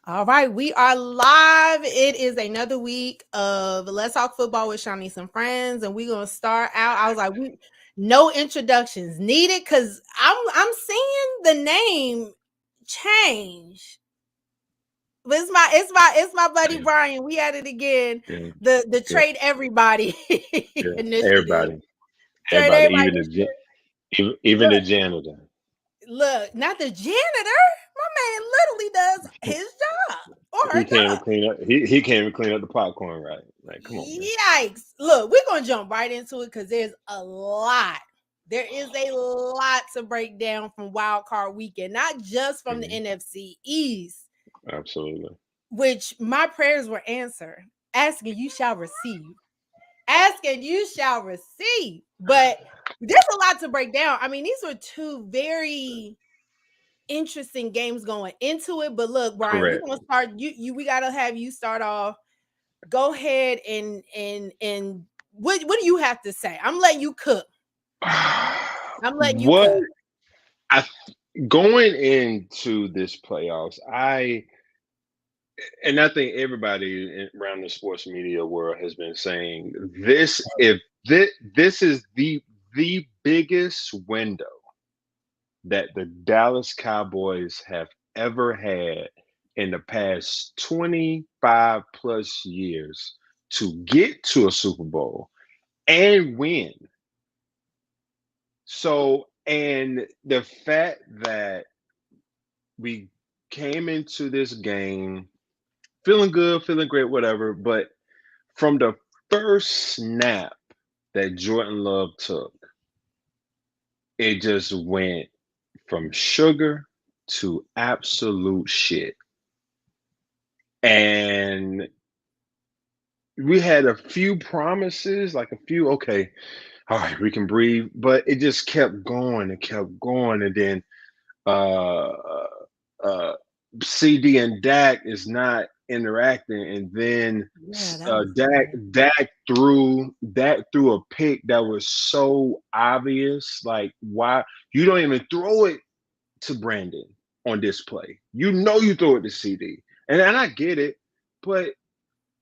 All right, we are live. It is another week of Let's Talk Football with Sha'Niece and Friends, and we're gonna start out. I was like, no introductions needed because I'm seeing the name change. But it's my buddy Yeah, Brian. We at it again. yeah, The yeah, trade everybody yeah. initiative. Everybody, Trade everybody, everybody. even even the janitor. Look, not the janitor. My man literally does his job or her He can't even job. clean up. He can't even clean up the popcorn right. Like, come on, man. Yikes. Look, we're going to jump right into it because there's a lot. There is a lot to break down from Wildcard weekend, not just from the Mhm. NFC East, Absolutely. which my prayers were answered. Asking you shall receive. Asking you shall receive. But there's a lot to break down. I mean, these were two very interesting games going into it. But look, Brian, we're Correct. gonna start. We gotta have you start off. Go ahead and what do you have to say? I'm letting you cook. I'm letting you What cook. I going into this playoffs, I think everybody around the sports media world has been saying this. If this is the biggest window that the Dallas Cowboys have ever had in the past 25 plus years to get to a Super Bowl and win. So, and the fact that we came into this game feeling good, feeling great, whatever, but from the first snap that Jordan Love took, it just went from sugar to absolute shit. And we had a few promises, like a few, okay, all right, we can breathe, but it just kept going and kept going. And then uh, uh, CD and Dak is not interacting, and then Yeah, that was bad. Dak threw a pick that was so obvious. Like, why you don't even throw it to Brandon on this play? You know you throw it to CD, and I get it, but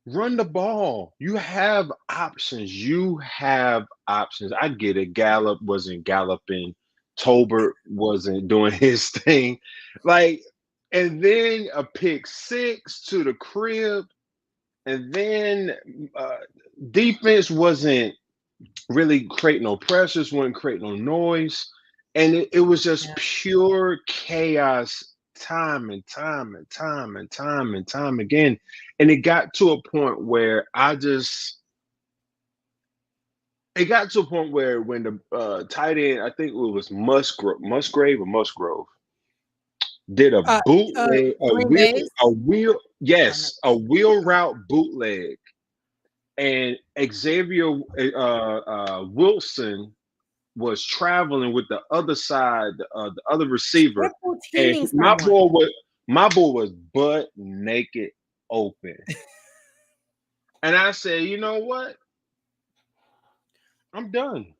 run the ball. You have options. You have options. I get it. Gallup wasn't galloping. Tolbert wasn't doing his thing. Like, and then a pick six to the crib. And then uh, defense wasn't really creating no pressures, wasn't creating no noise. And it was just Yeah. pure chaos time and time and time and time and time again. And it got to a point where it got to a point where when the tight end, I think it was Musgrave or Musgrove, did a Uh, bootleg, Green Bay's. Oh, no. a wheel route bootleg, and Xavier Wilson was traveling with the other side, the other receiver, Triple and teaming someone. my boy was butt naked open, and I said, you know what, I'm done.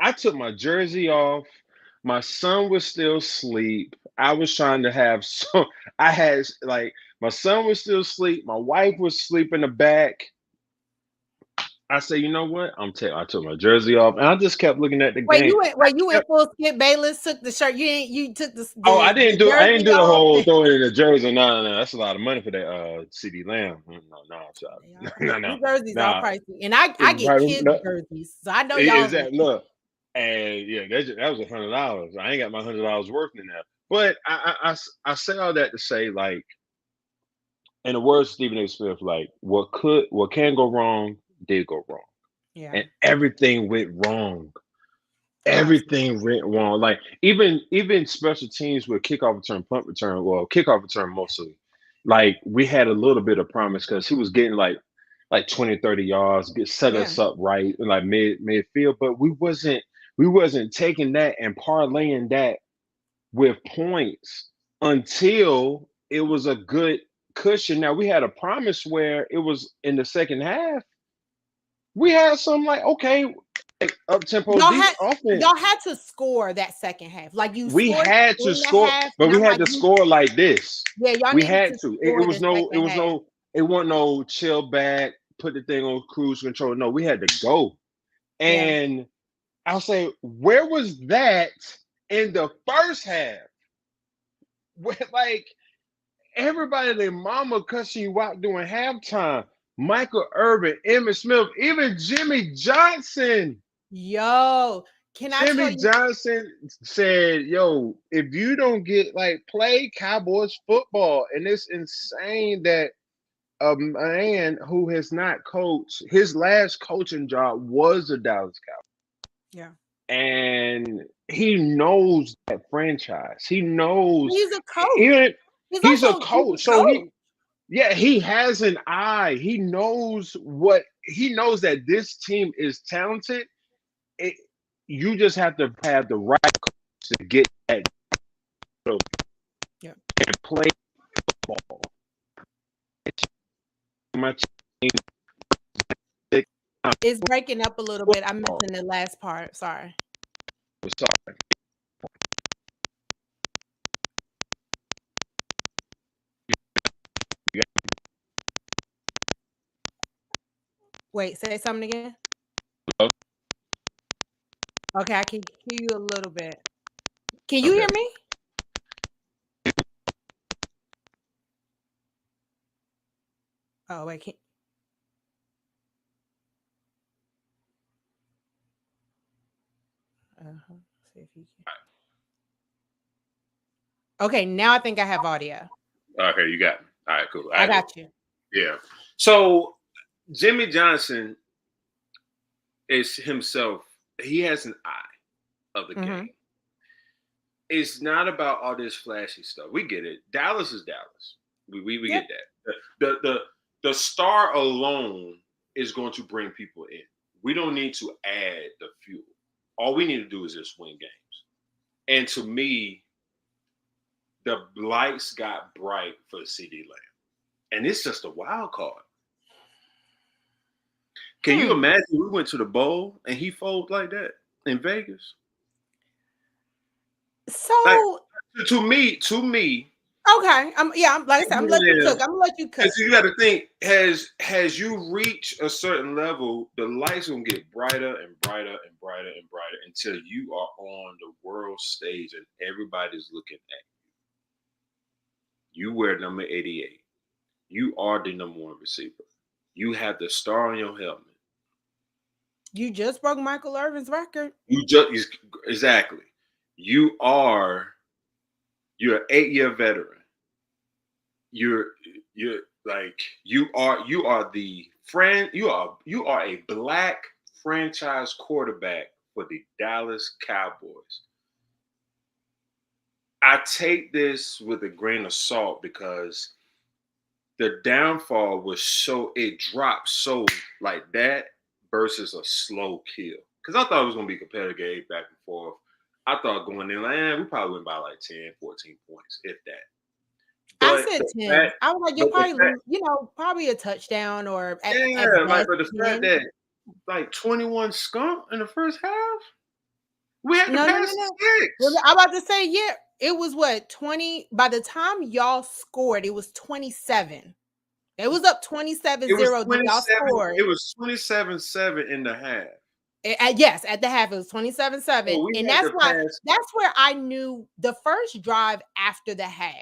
I took my jersey off. My son was still asleep. I was trying to have so I had like my son was still asleep. My wife was asleep in the back. I said, you know what? I took my jersey off, and I just kept looking at the game. Wait, you went full Skip Bayless, took the shirt. You took Oh, the I didn't jersey do the off. whole throwing in the jersey. No, no, no. That's a lot of money for that CD Lamb. No, no, child. They are No, pricey. no, These jerseys are no. pricey. And I get Right, kids no. jerseys. So I know Is y'all that look? And yeah, that was $100. I ain't got my $100 worth in there. But I say all that to say, like, in the words of Stephen A. Smith, like, what can go wrong did go wrong, yeah. and everything went wrong. Honestly. Everything went wrong. Like, even special teams with kickoff return, punt return, well, kickoff return mostly. Like, we had a little bit of promise because he was getting like 20, 30 yards, set Yeah. us up right, like midfield. But we wasn't taking that and parlaying that with points until it was a good cushion. Now we had a promise where it was in the second half. We had some, like, okay, like, up tempo Y'all deep had offense. y'all had to score that second half. Like you We scored had to in the score, half, but and we I'm had like, to score like this. Yeah, y'all We needed had to to. score the second half. It wasn't no chill back, put the thing on cruise control. No, we had to go. Yeah. And I'll say, where was that in the first half? Where, like, everybody, their mama cussing you out during halftime. Michael Irvin, Emmitt Smith, even Jimmy Johnson. Yo, can I tell Jimmy you? Johnson said, "Yo, if you don't get like play Cowboys football," and it's insane that a man who has not coached, his last coaching job was the Dallas Cowboys, Yeah. and he knows that franchise. He knows He's a coach. even he's a He's coach, a so coach. he has an eye. He knows that this team is talented. It, you just have to have the right coach to get that Yeah. and play ball. My team, It's breaking up a little bit. I'm missing the last part. Sorry. sorry. Wait, say something again. Hello? Okay, I can hear you a little bit. Can you Okay. hear me? Oh, wait. See if you can. Okay, now I think I have audio. Okay, you got me. All right, cool. I got you. Yeah. So Jimmy Johnson is himself. He has an eye of the game. It's not about all this flashy stuff. We get it. Dallas is Dallas. We Yep. get that. The star alone is going to bring people in. We don't need to add the fuel. All we need to do is just win games. And to me, the lights got bright for CD Lamb. And it's just a wild card. Can you imagine we went to the bowl and he folded like that in Vegas? So Like, to me, okay. Like I said, I'm gonna let you cook. I'm gonna let you cook. because you got to think, has you reached a certain level, the lights gonna get brighter and brighter and brighter and brighter until you are on the world stage and everybody's looking at you. You wear number 88. You are the number one receiver. You have the star on your helmet. You just broke Michael Irvin's record. Exactly. You're an 8-year veteran. You are a black franchise quarterback for the Dallas Cowboys. I take this with a grain of salt because the downfall was it dropped so like that versus a slow kill. Because I thought it was going to be a competitive game back and forth. I thought going in, we probably win by like 10, 14 points, if that. I said 10. I was like, you'll probably lose, probably a touchdown or but the fact that like 21 skunk in the first half, we had to pass 6. I'm about to say, yeah, it was what 20. By the time y'all scored, it was 27. It was up 27-0. Y'all scored. It was 27-7 in the half. Yes, at the half it was 27-7, and that's where I knew the first drive after the half,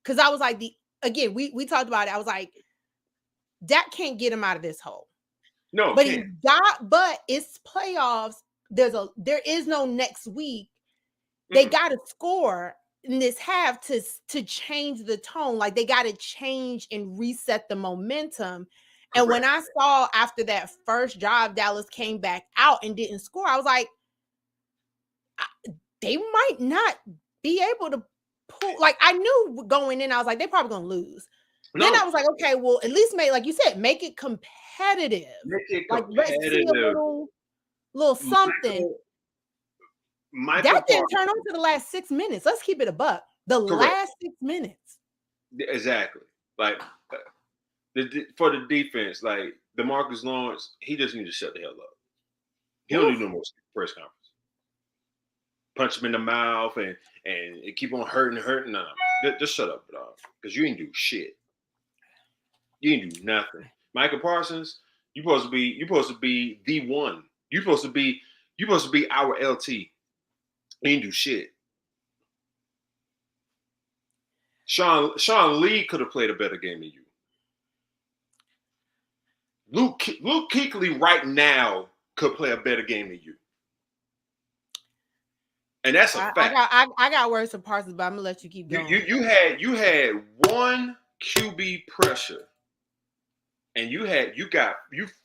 because I was like, we talked about it. I was like, that can't get him out of this hole. No, but but it's playoffs. There is no next week. They got to score in this half to change the tone. Like they got to change and reset the momentum. And when I saw after that first drive, Dallas came back out and didn't score, I was like, they might not be able to pull. Like I knew going in, I was like, they're probably going to lose. No. Then I was like, okay, well, at least like you said, make it competitive. Like let's see a little something. That didn't turn on to the last 6 minutes. Let's keep it a buck. Last 6 minutes. Exactly. Like for the defense, like DeMarcus Lawrence, he just needs to shut the hell up. He don't need no more press conference. Punch him in the mouth and keep on hurting. No. Just shut up, dog. Because you ain't do shit. You ain't do nothing. Michael Parsons, you supposed to be the one. You supposed to be our LT. You ain't do shit. Sean Lee could have played a better game than you. Luke Kuechly right now could play a better game than you. And that's a fact. I got words for Parsons, but I'm gonna let you keep going. You had one QB pressure, and you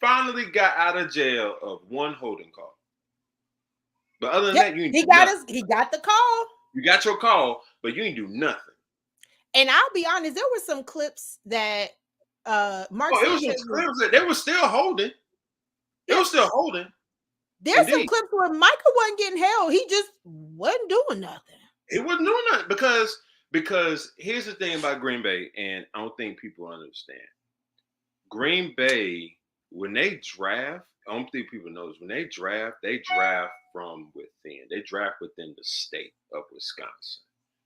finally got out of jail of one holding call. But other than that, you ain't he got the call. You got your call, but you ain't do nothing. And I'll be honest, there were some clips that Mark. It was some clips that they were still holding. They were still holding. There's some clips where Michael wasn't getting held. He just wasn't doing nothing. He wasn't doing nothing because here's the thing about Green Bay, and I don't think people understand. Green Bay, when they draft, I don't think people know this. When they draft from within. They draft within the state of Wisconsin.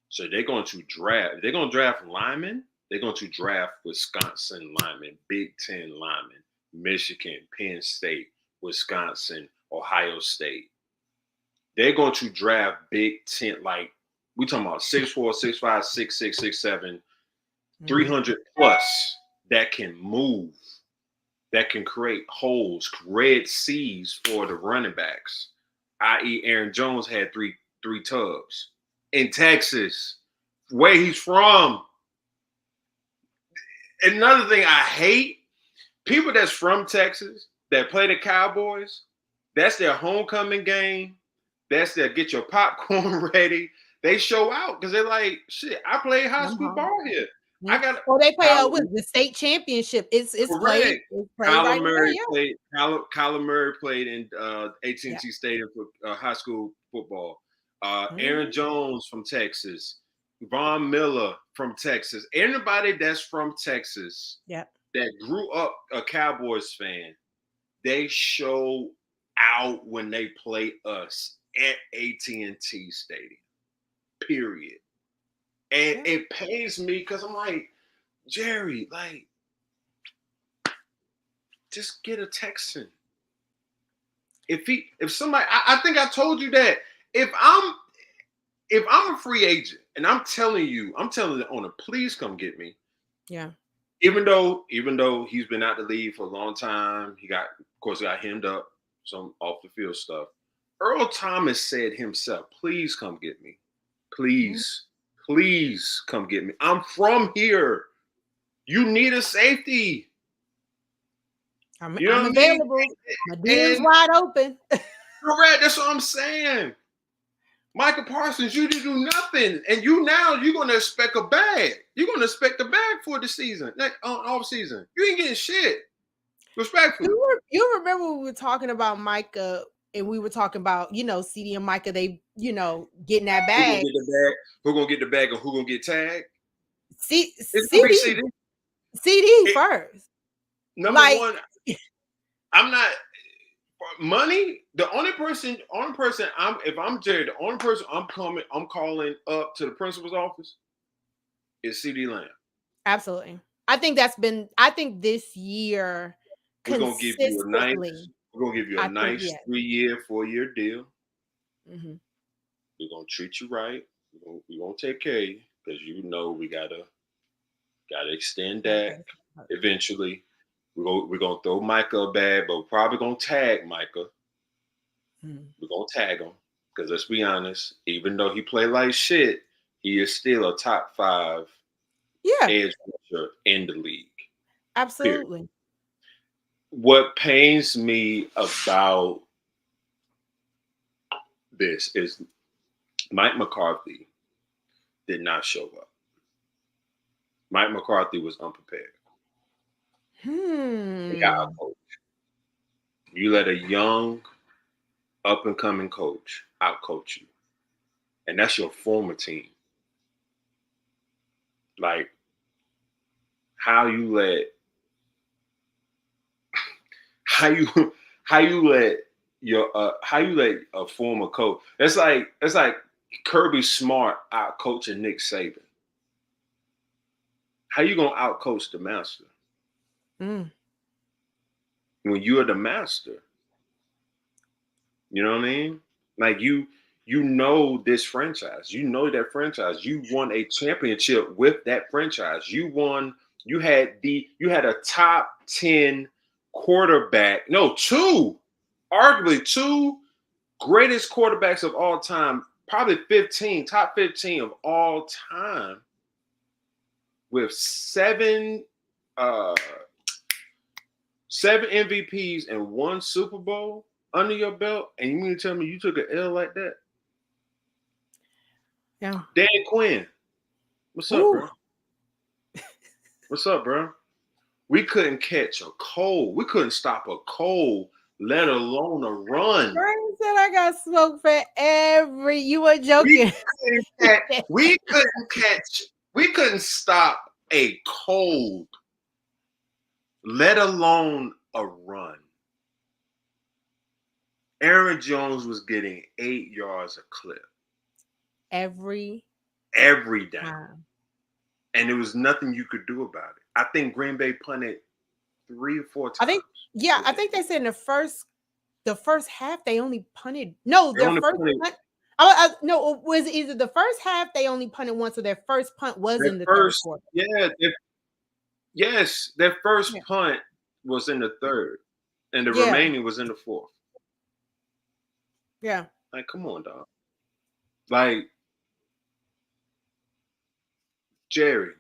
So they're going to draft linemen. They're going to draft Wisconsin linemen, Big Ten linemen, Michigan, Penn State, Wisconsin, Ohio State. They're going to draft Big Ten, like we talking about 6'4", 6'5", 6'6", 6'7", 300 plus that can move, that can create holes, red seas for the running backs. I.e., Aaron Jones had three tubs in Texas, where he's from. Another thing I hate, people that's from Texas that play the Cowboys, that's their homecoming game. That's their get your popcorn ready. They show out because they're like, shit, I played high school ball here. They play with the state championship. It's played. Kyler Murray played in AT&T Stadium for high school football. Aaron Jones from Texas. Von Miller from Texas. Anybody that's from Texas that grew up a Cowboys fan, they show out when they play us at AT&T Stadium. Period. And it pains me because I'm like, Jerry, like, just get a Texan. If somebody, I think I told you that if I'm a free agent and I'm telling the owner, please come get me. Yeah. Even though he's been out the league for a long time, he got hemmed up some off the field stuff. Earl Thomas said himself, please come get me. Please come get me. I'm from here. You need a safety. I'm available. My DM's wide open. Correct. That's what I'm saying. Michael Parsons, you didn't do nothing. And you're going to expect a bag. You're going to expect a bag for the season, like off season. You ain't getting shit. Respectfully. You remember when we were talking about Micah and we were talking about, CD and Micah, they, getting that bag. Who gonna get the bag and who gonna get tagged? CD first. Number one, I'm not money. The only person if I'm Jerry, the only person I'm calling up to the principal's office is CD Lamb. Absolutely. I think this year we're gonna give you a nice 3-year, 4-year deal. Mm-hmm. We're gonna treat you right. We're gonna take care of you because we gotta extend that eventually. We're gonna throw Micah a bag, but we're probably gonna tag Micah. We're gonna tag him because let's be honest, even though he played like shit, he is still a top 5 edge rusher in the league. Absolutely. Period. What pains me about this is Mike McCarthy did not show up. Mike McCarthy was unprepared. He got a coach. You let a young, up-and-coming coach out-coach you. And that's your former team. Like, how you let a former coach. It's like Kirby Smart out coaching Nick Saban. How you gonna outcoach the master Mm. when you're the master? You know what I mean? Like you know this franchise. You know that franchise. You won a championship with that franchise. You had a top 10 quarterback. No, arguably two greatest quarterbacks of all time, probably top 15 of all time, with uh seven MVPs and one Super Bowl under your belt, and you mean to tell me you took an L like that? Yeah. Dan Quinn, what's up, bro? What's up, bro? We couldn't catch a cold. We couldn't stop a cold, let alone a run. Brian said I got smoked for every. You were joking. We couldn't stop a cold, let alone a run. Aaron Jones was getting 8 yards a clip. Every down. And there was nothing you could do about it. I think Green Bay punted 3 or 4 times. I think they said in the first half they only punted. No, their first punt. No, it was either the first half they only punted once, or their first punt was in the third quarter. Yeah, their first punt was in the third, and the remaining was in the fourth. Yeah. Like, come on, dog. Like, Jerry,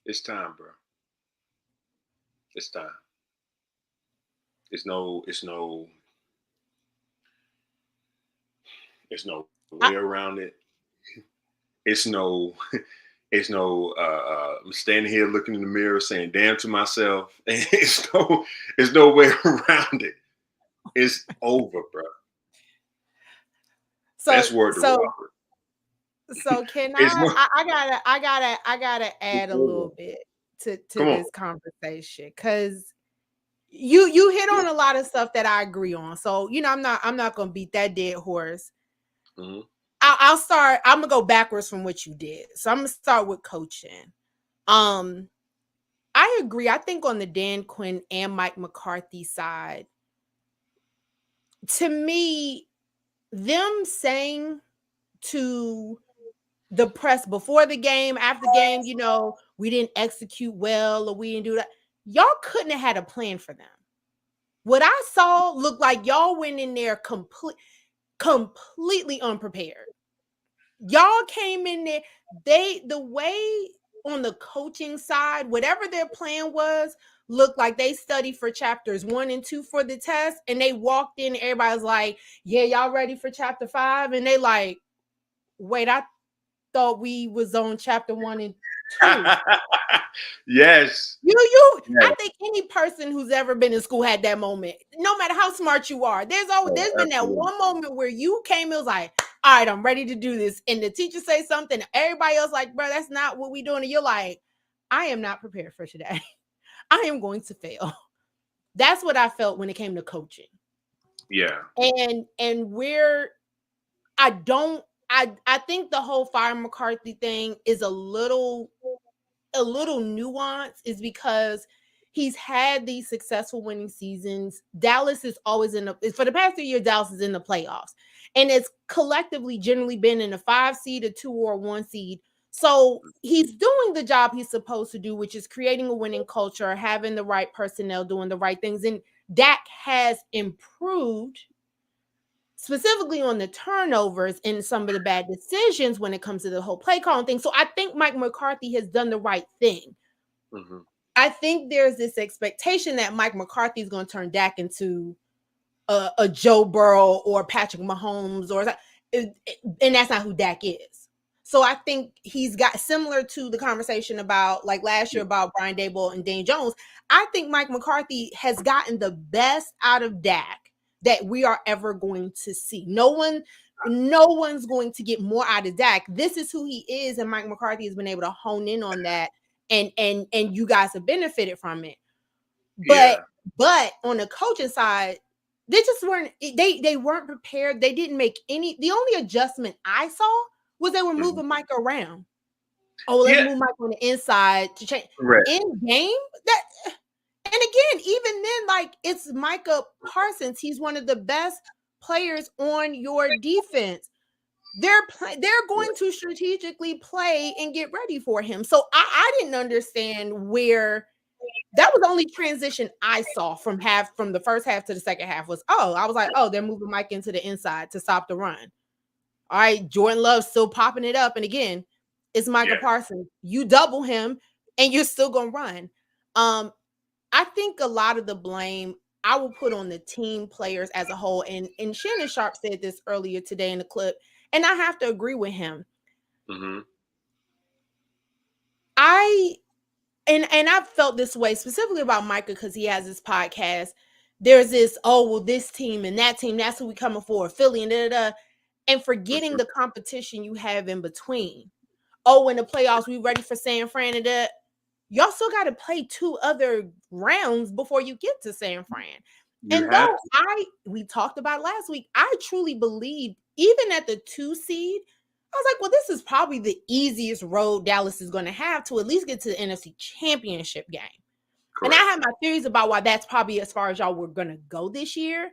it's time, bro. It's time. It's no way around it. I'm standing here looking in the mirror saying damn to myself. It's no way around it. It's over, bro. That's word to Robert. So can I gotta add a little bit to this conversation, because you hit on a lot of stuff that I agree on. So, I'm not gonna beat that dead horse. Mm-hmm. I'll start. I'm gonna go backwards from what you did. So I'm gonna start with coaching. I agree. I think on the Dan Quinn and Mike McCarthy side, to me, them saying to the press before the game, after the game, we didn't execute well, or we didn't do that. Y'all couldn't have had a plan for them. What I saw looked like y'all went in there completely unprepared. Y'all came in there, the way on the coaching side, whatever their plan was, looked like they studied for chapters 1 and 2 for the test, and they walked in, everybody's like, yeah, y'all ready for chapter 5? And they like, wait, I thought we was on chapter 1 and 2. Yes. I think any person who's ever been in school had that moment. No matter how smart you are, there's been that one moment where you came, it was like, all right, I'm ready to do this. And the teacher say something, everybody else like, bro, that's not what we doing. And you're like, I am not prepared for today. I am going to fail. That's what I felt when it came to coaching. Yeah. And where I think the whole fire McCarthy thing is a little nuanced, is because he's had these successful winning seasons. Dallas is always for the past 3 years, Dallas is in the playoffs. And it's collectively generally been in a 5 seed, a 2 or 1 seed. So he's doing the job he's supposed to do, which is creating a winning culture, having the right personnel, doing the right things. And Dak has improved, specifically on the turnovers and some of the bad decisions when it comes to the whole play calling thing. So I think Mike McCarthy has done the right thing. Mm-hmm. I think there's this expectation that Mike McCarthy is going to turn Dak into a Joe Burrow or Patrick Mahomes, and that's not who Dak is. So I think he's got, similar to the conversation about like last year about Brian Daboll and Dane Jones, I think Mike McCarthy has gotten the best out of Dak that we are ever going to see. No one's going to get more out of Dak. This is who he is, and Mike McCarthy has been able to hone in on that, and you guys have benefited from it. But on the coaching side, they just weren't. They weren't prepared. They didn't make any. The only adjustment I saw was they were moving Mike around. Oh, let's Yeah. move Mike on the inside to change Correct. in game. That and again, even then, like it's Micah Parsons. He's one of the best players on your defense. They're going to strategically play and get ready for him. So I didn't understand where that was the only transition I saw from the first half to the second half was I was like, oh, they're moving Mike into the inside to stop the run. All right, Jordan Love's still popping it up. And again, it's Micah Parsons. You double him and you're still gonna run. I think a lot of the blame I will put on the team players as a whole. And Shannon Sharp said this earlier today in the clip, and I have to agree with him. Mm-hmm. I've felt this way specifically about Micah because he has this podcast. There's this, this team and that team, that's who we coming for, Philly and da-da-da, and forgetting the competition you have in between. Oh, in the playoffs, we ready for San Fran and that. Y'all still got to play 2 other rounds before you get to San Fran. We talked about last week, I truly believe even at the 2 seed, I was like, well, this is probably the easiest road Dallas is going to have to at least get to the NFC Championship game. Correct. And I have my theories about why that's probably as far as y'all were going to go this year.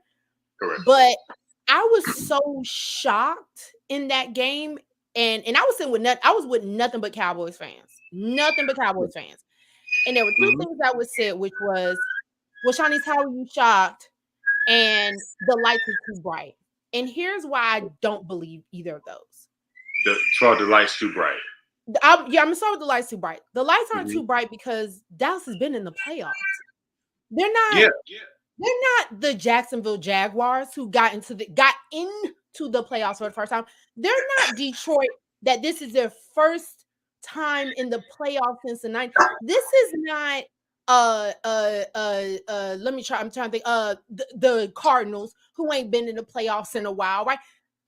Correct. But I was so shocked in that game. And I was sitting with nothing but Cowboys fans. Nothing but Cowboys fans. And there were 2 things that was said, which was, well, Sha'Niece, how are you shocked? And the lights are too bright. And here's why I don't believe either of those. The lights too bright. I'm gonna start with the lights too bright. The lights aren't too bright because Dallas has been in the playoffs. They're not. They're not the Jacksonville Jaguars who got into the playoffs for the first time. They're not Detroit that this is their first time in the playoffs since the 90s. This is not let me try. I'm trying to think. The Cardinals who ain't been in the playoffs in a while, right?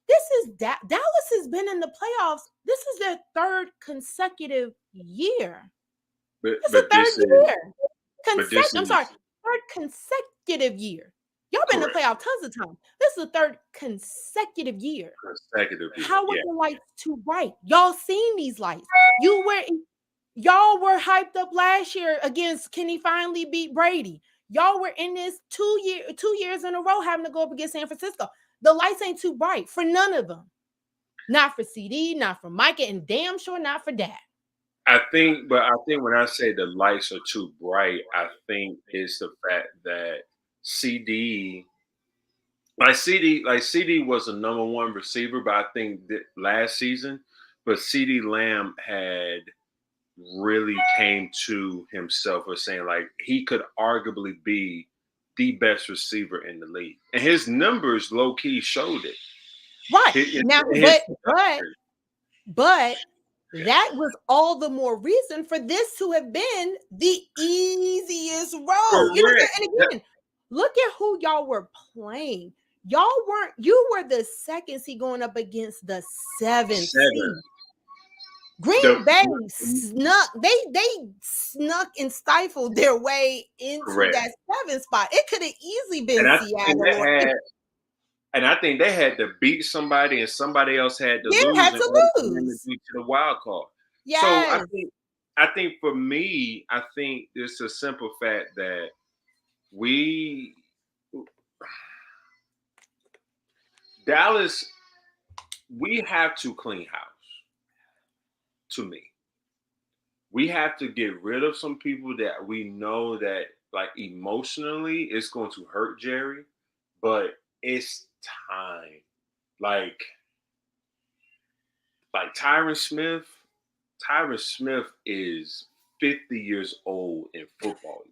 This is Dallas has been in the playoffs. This is their 3rd consecutive year. It's the 3rd year. I'm sorry, 3rd consecutive year. Y'all been in the playoff tons of times. This is the 3rd consecutive year. How were the lights too bright? Y'all seen these lights? Y'all were hyped up last year against can he finally beat Brady? Y'all were in this 2 years in a row having to go up against San Francisco. The lights ain't too bright for none of them. Not for CD, not for Micah, and damn sure not for Dak. I think when I say the lights are too bright, I think it's the fact that CD was a number 1 receiver, but I think that last season, but CD Lamb had really came to himself of saying like he could arguably be the best receiver in the league, and his numbers low key showed it. Right but that was all the more reason for this to have been the easiest road. You know, and again, look at who y'all were playing. You were the 2nd seed going up against the 7th seed. Green Bay snuck and stifled their way into that 7th spot. It could have easily been Seattle. And I think they had to beat somebody, and somebody else had to lose to the wild card. Yes. So I think for me, I think it's a simple fact that Dallas, we have to clean house. To me, we have to get rid of some people that we know that like emotionally it's going to hurt Jerry, but it's time. Like Tyron Smith is 50 years old in football.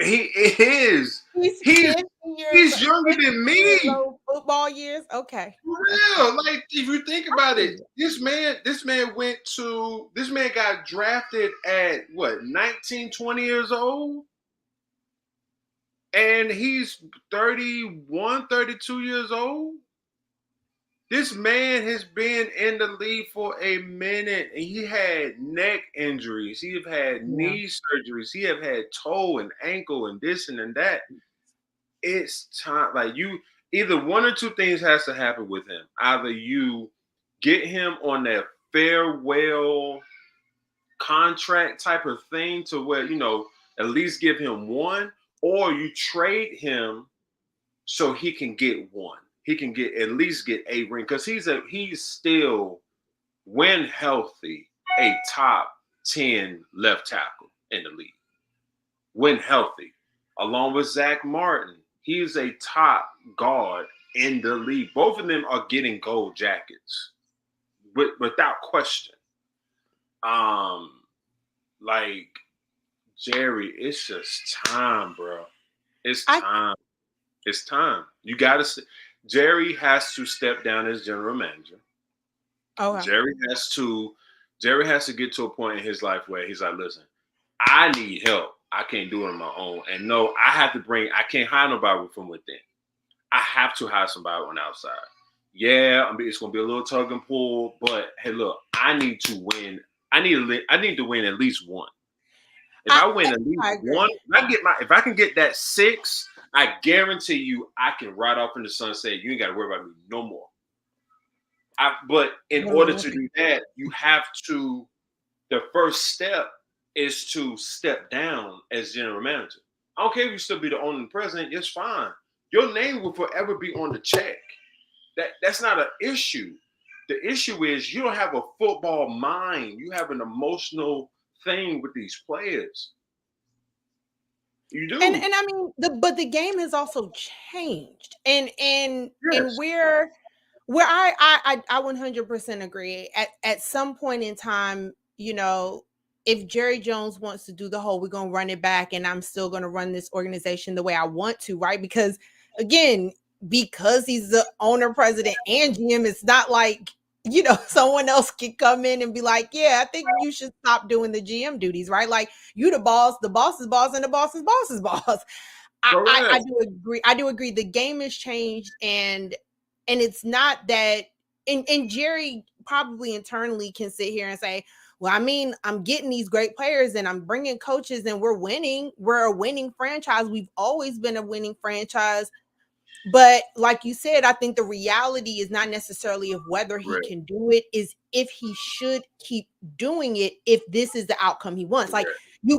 He is. He's younger than me. Football years, okay. Real, like if you think about it, this man got drafted at what 19, 20 years old, and he's 31, 32 years old. This man has been in the league for a minute, and he had neck injuries. He have had knee surgeries. He have had toe and ankle and this and that. It's time. Like either 1 or 2 things has to happen with him. Either you get him on that farewell contract type of thing to where, at least give him one, or you trade him so he can get one. He can at least get a ring, because he's still, when healthy, a top 10 left tackle in the league. When healthy, along with Zach Martin, he's a top guard in the league. Both of them are getting gold jackets, without question. Like Jerry, it's just time, bro. It's time. It's time. You got to. Jerry has to step down as general manager. Okay. Jerry has to get to a point in his life where he's like, listen, I need help. I can't do it on my own. And no, I can't hire nobody from within. I have to hire somebody on the outside. Yeah, it's going to be a little tug and pull, but hey, look, I need to win. I need to win at least one. If I win at least one, if I can get that 6, I guarantee you I can ride off in the sunset. You ain't got to worry about me no more. But in order to do that, you have to, the first step is to step down as general manager. I don't care if you still be the owner and president, it's fine. Your name will forever be on the check. That's not an issue. The issue is you don't have a football mind. You have an emotional thing with these players. You do. And I mean, but the game has also changed. And where I 100% agree. At some point in time, if Jerry Jones wants to do the whole, we're going to run it back and I'm still going to run this organization the way I want to, right? Because again, because he's the owner, president, and GM, it's not like, someone else can come in and be like, yeah, I think you should stop doing the GM duties, right? Like, you the boss is boss, and the boss is boss. I do agree. I do agree. The game has changed, and it's not that, and Jerry probably internally can sit here and say, well, I mean, I'm getting these great players and I'm bringing coaches and we're winning. We're a winning franchise. We've always been a winning franchise. But like you said, I think the reality is not necessarily of whether he can do it, is if he should keep doing it, if this is the outcome he wants. Like, he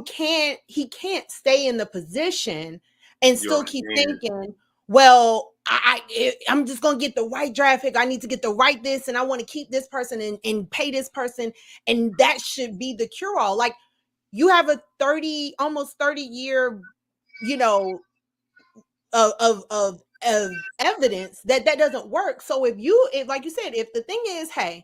can't stay in the position and still keep thinking, well, I'm just going to get the right draft pick. I need to get the right this, and I want to keep this person and pay this person. And that should be the cure all. Like, you have a almost 30 year, of evidence that doesn't work. So if like you said, if the thing is, hey,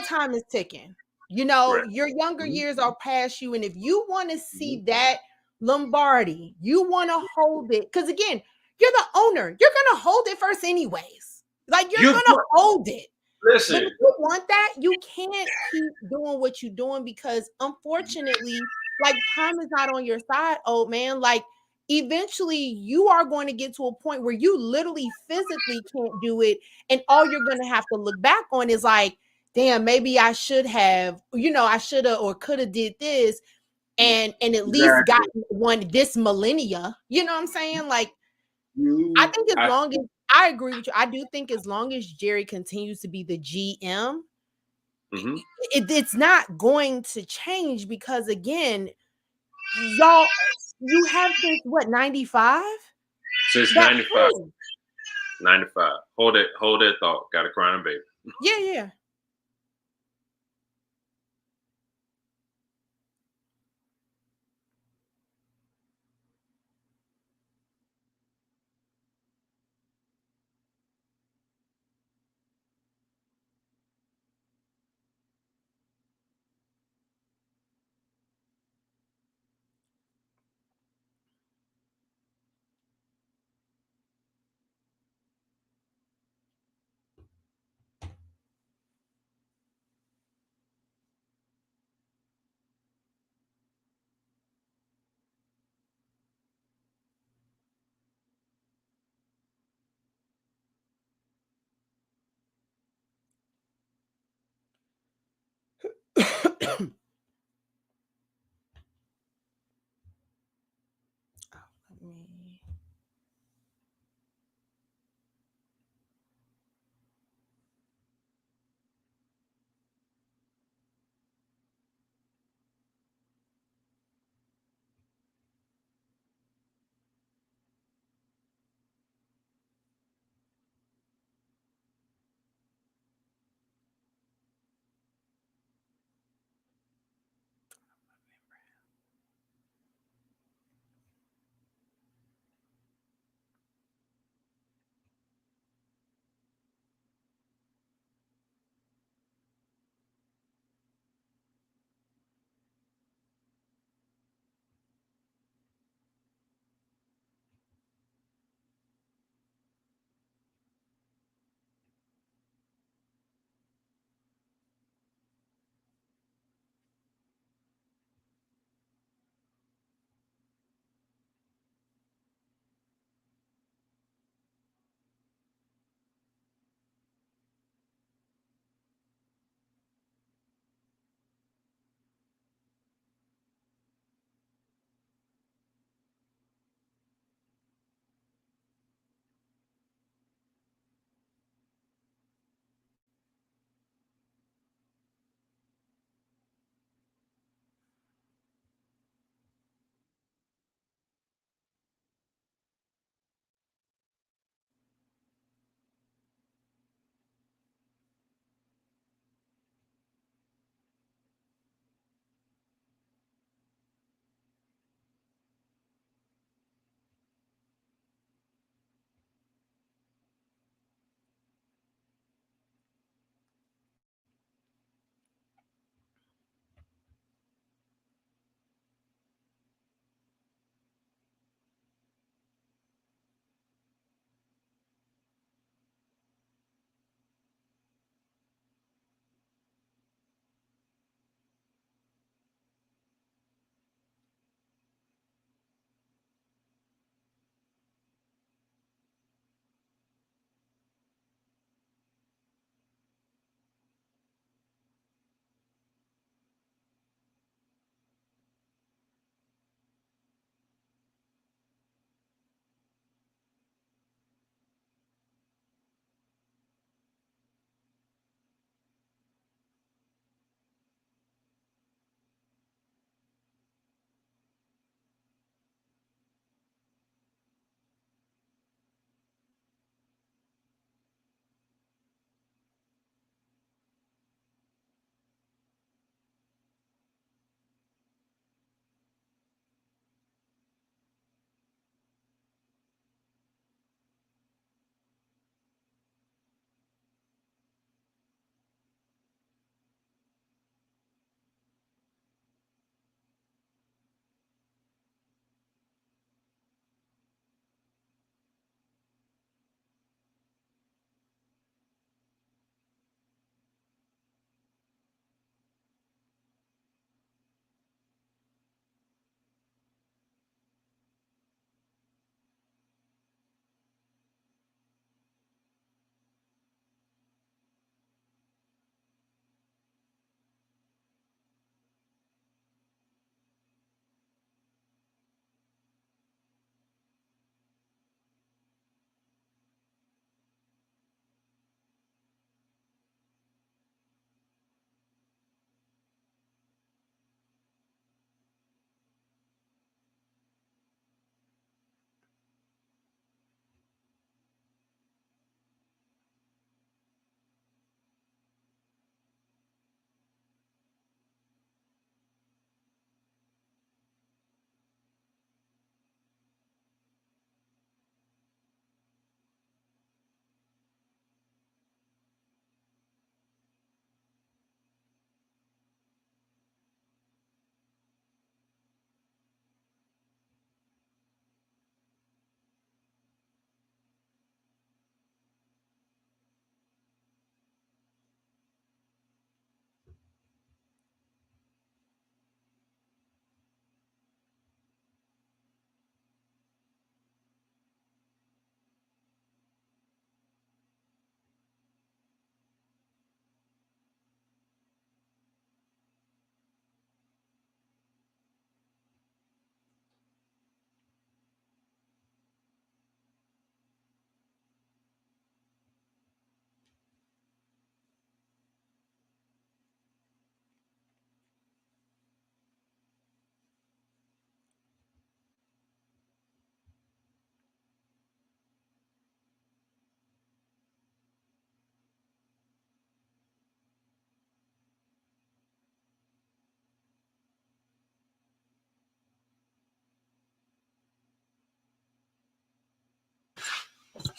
time is ticking, your younger years are past you. And if you want to see that Lombardi, you want to hold it. Because again, you're the owner. You're going to hold it first anyways. Like, you're going to hold it. Listen. But if you want that, you can't keep doing what you're doing, because unfortunately, like, time is not on your side, old man. Like, eventually you are going to get to a point where you literally physically can't do it. And all you're going to have to look back on is like, damn, maybe I should have, I should have or could have did this and at least gotten one this millennia. You know what I'm saying? Like, I think as long as, I agree with you. I do think as long as Jerry continues to be the GM, it's not going to change, because again, y'all, you have since what, 95? Since 95. 95. Hold that thought. Got a crying baby. Yeah.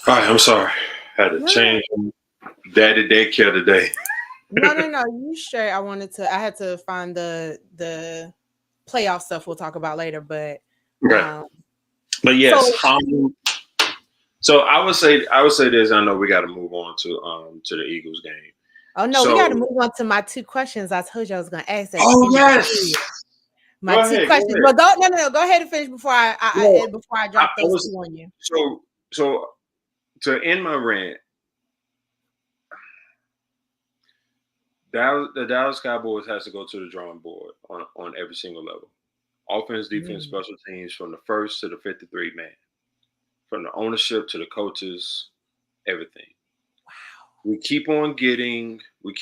All right, I'm sorry. Had to change from daddy daycare today. No. You straight. I had to find the playoff stuff we'll talk about later, but Okay. But yes, so so I would say this. I know we got to move on to the Eagles game. oh no, we got to move on to my two questions. I told you I was going to ask that. Oh yes. My Go two ahead, questions. go ahead. Well, no. Go ahead and finish before I drop those two on you. So to end my rant, the Dallas Cowboys has to go to the drawing board on every single level. Offense, defense, special teams, from the first to the 53 man, from the ownership to the coaches, everything. Wow. We keep on winning. We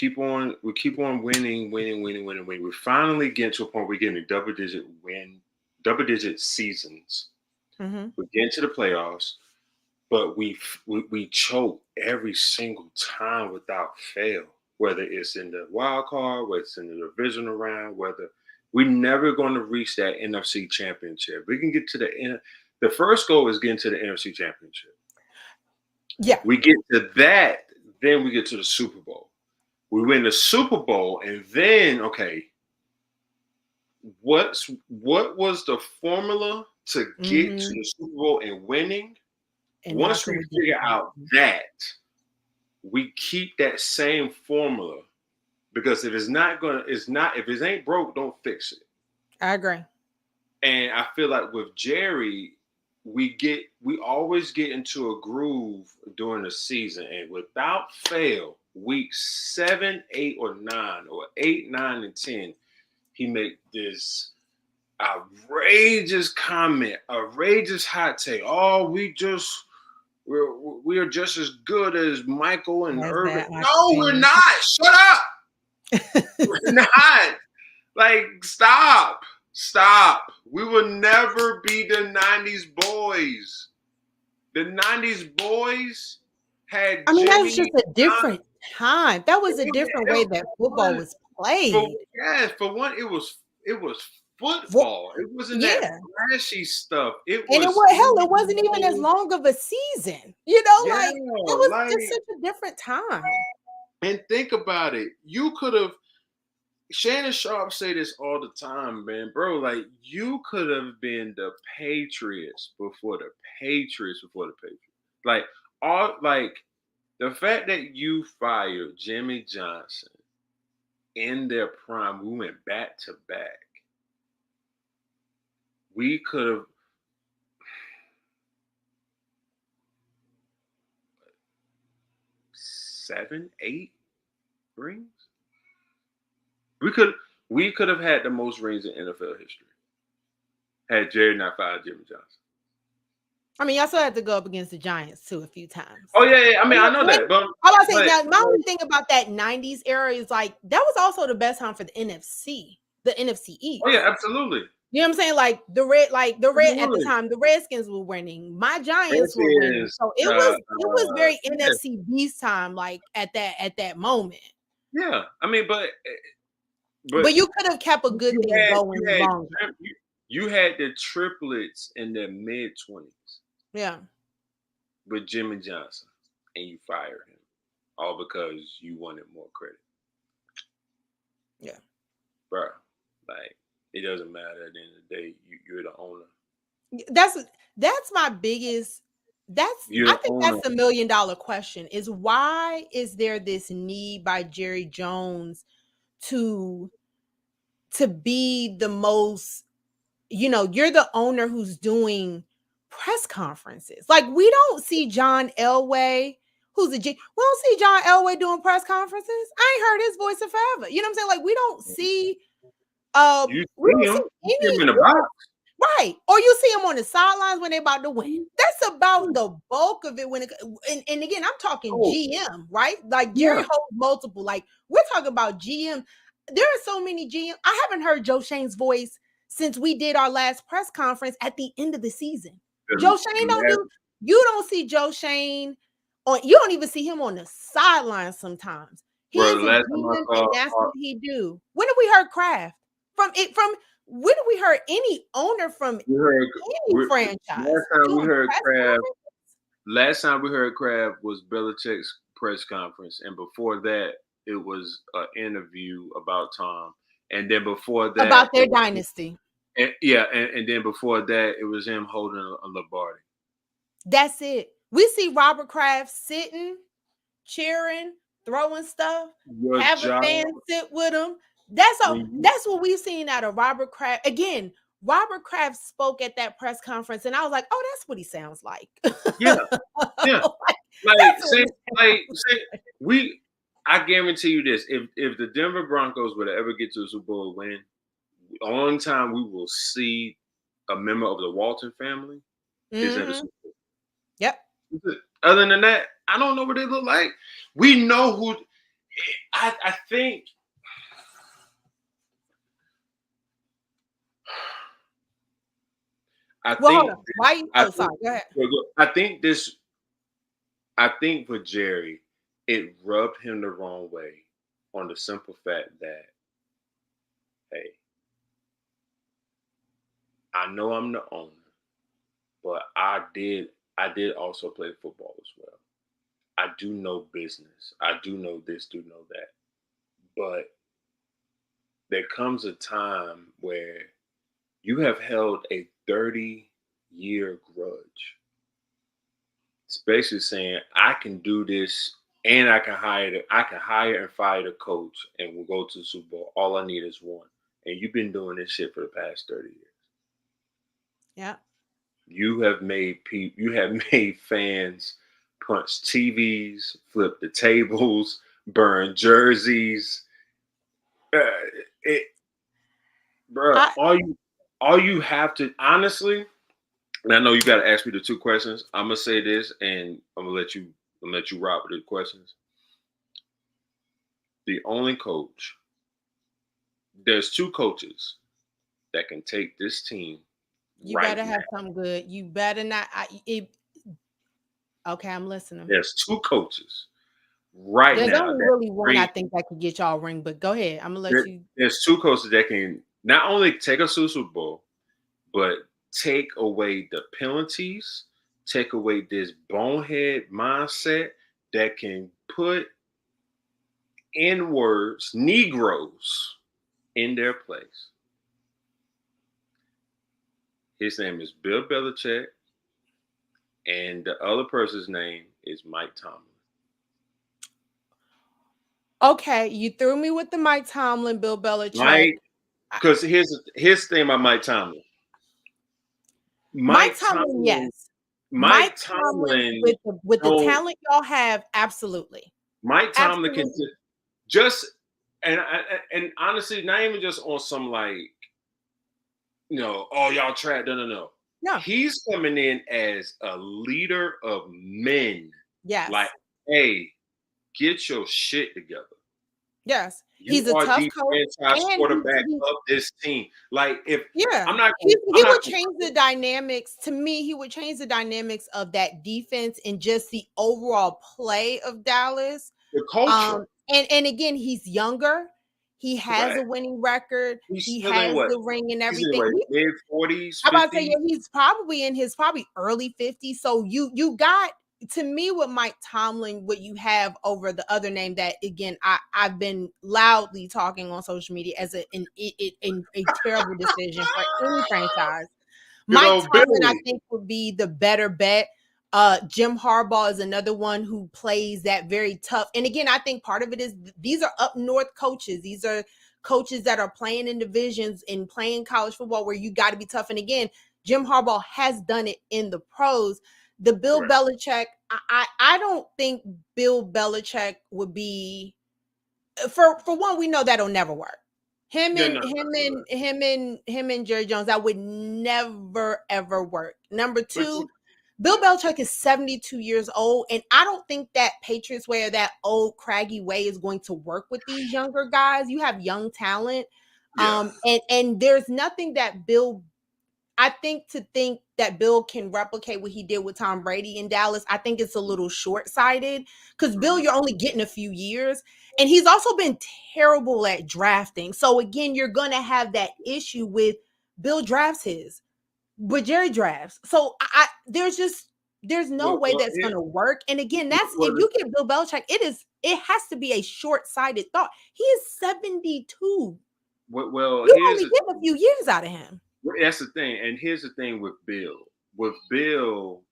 finally get to a point we're getting double digit seasons. Mm-hmm. We get into the playoffs, but we choke every single time without fail. Whether it's in the wild card, whether it's in the divisional round, whether we're never going to reach that NFC championship. We can get to the first goal is getting to the NFC championship. Yeah. We get to that, then we get to the Super Bowl. We win the Super Bowl, and then, okay, what was the formula to get to the Super Bowl and winning? And once we figure out that, we keep that same formula, because if if it ain't broke, don't fix it. I agree. And I feel like with Jerry, we always get into a groove during the season, and without fail, week 7, 8, or 9, or 8, 9, and 10, he make this outrageous comment, outrageous hot take. Oh, we are just as good as Michael and Irvin. No, we're not. Shut up. We're not. Like, stop. We will never be the 90s boys. The 90s boys had. I mean, that was just a different time. That was a different way that football was played. For one, it was football. It wasn't that flashy stuff. It wasn't even as long of a season. It was just such a different time. And think about it. You could have. Shannon Sharp say this all the time, man, bro. Like, you could have been the Patriots before the Patriots. Like, the fact that you fired Jimmy Johnson in their prime, we went back to back. We could have. 7, 8 rings. We could have had the most rings in NFL history had Jerry not fired Jimmy Johnson. I mean, y'all still had to go up against the Giants too a few times. Oh yeah. I mean, I know that. But I was saying now, my only thing about that 90s era is like that was also the best time for the NFC East. Oh yeah, absolutely. You know what I'm saying? Like the red at the time, the Redskins were winning. My Giants were winning. So it was very NFC East time, like at that moment. Yeah, I mean, but you could have kept a good thing going longer. You had the triplets in their mid-20s. Yeah. With Jimmy Johnson, and you fired him, all because you wanted more credit. Yeah. Bro, like, it doesn't matter at the end of the day. You're the owner. That's my biggest. I think that's the $1 million question: is why is there this need by Jerry Jones to be the most? You're the owner who's doing press conferences. Like, we don't see John Elway, we don't see John Elway doing press conferences. I ain't heard his voice in forever. You know what I'm saying? Like, we don't see. You see him in the box. Right. Or you see him on the sidelines when they're about to win. That's about the bulk of it. And again, I'm talking GM, right? Like, Jerry holds multiple. Like, we're talking about GM. There are so many GM. I haven't heard Joe Shane's voice since we did our last press conference at the end of the season. Joe Shane you don't see Joe Shane you don't even see him on the sidelines sometimes. He is a GM, and that's what he do. When have we heard Kraft? When have we heard any owner from any franchise? Last time we heard Kraft, last time we heard Crab was Belichick's press conference, and before that, it was an interview about Tom, and then before that, about their dynasty. And then before that, it was him holding a Lombardi. That's it. We see Robert Kraft sitting, cheering, throwing stuff, have a fan sit with him. That's what we've seen out of Robert Kraft. Again, Robert Kraft spoke at that press conference, and I was like, "Oh, that's what he sounds like." Yeah. I guarantee you this: if the Denver Broncos would ever get to the Super Bowl win, the only time we will see a member of the Walton family is at the Super Bowl. Yep. Other than that, I don't know what they look like. We know who. I think. Hold on. Why you? Sorry. Go ahead. I think for Jerry, it rubbed him the wrong way on the simple fact that, hey, I know I'm the owner, but I did also play football as well. I do know business. I do know this, do know that. But there comes a time where you have held a 30-year grudge. It's basically saying I can do this and I can hire and fire the coach and we'll go to the Super Bowl. All I need is one. And you've been doing this shit for the past 30 years. Yeah. You have made fans punch TVs, flip the tables, burn jerseys. All you have to, honestly, and I know you got to ask me the two questions. I'm gonna say this, and I'm gonna let you rock with the questions. The only coach, there's two coaches that can take this team. You better have something good. You better not. Okay, I'm listening. There's two coaches now. There's only really one I think that could get y'all a ring, but go ahead. I'm gonna let you. There's two coaches that can not only take us to the Super Bowl, but take away the penalties, take away this bonehead mindset that can put N-words, Negroes in their place. His name is Bill Belichick, and the other person's name is Mike Tomlin. Okay, you threw me with the Mike Tomlin, Bill Belichick. Because here's the thing about Mike Tomlin. Mike Tomlin, yes. Mike Tomlin with the talent y'all have, absolutely. Mike Tomlin can just and honestly, not even just on some like, y'all trash. No. He's coming in as a leader of men. Yes. Like, hey, get your shit together. Yes. He's a tough coach. Quarterback of this team. Like, he would change the dynamics. To me, he would change the dynamics of that defense and just the overall play of Dallas. The culture. And again, he's younger. He has a winning record. He has the ring and everything. Mid-40s. I'm about to say, he's probably in his early 50s. So you got, to me, with Mike Tomlin, what you have over the other name that, again, I've been loudly talking on social media as a terrible decision for any franchise. Mike Tomlin, I think, would be the better bet. Jim Harbaugh is another one who plays that very tough. And again, I think part of it is these are up north coaches. These are coaches that are playing in divisions and playing college football where you got to be tough. And again, Jim Harbaugh has done it in the pros. The Bill Belichick, I don't think Bill Belichick would be, for one, we know that'll never work. Him and Jerry Jones, that would never ever work. Number two, Bill Belichick is 72 years old, and I don't think that Patriots way or that old craggy way is going to work with these younger guys. You have young talent, and there's nothing that Bill. I think to think that Bill can replicate what he did with Tom Brady in Dallas, I think it's a little short-sighted because Bill, you're only getting a few years, and he's also been terrible at drafting. So again, you're going to have that issue with Bill drafts his, but Jerry drafts. So there's just There's no way that's going to work. And again, that's if you get Bill Belichick, it has to be a short-sighted thought. He is 72. Well, you only get a few years out of him. That's the thing. And here's the thing with Bill. With Bill,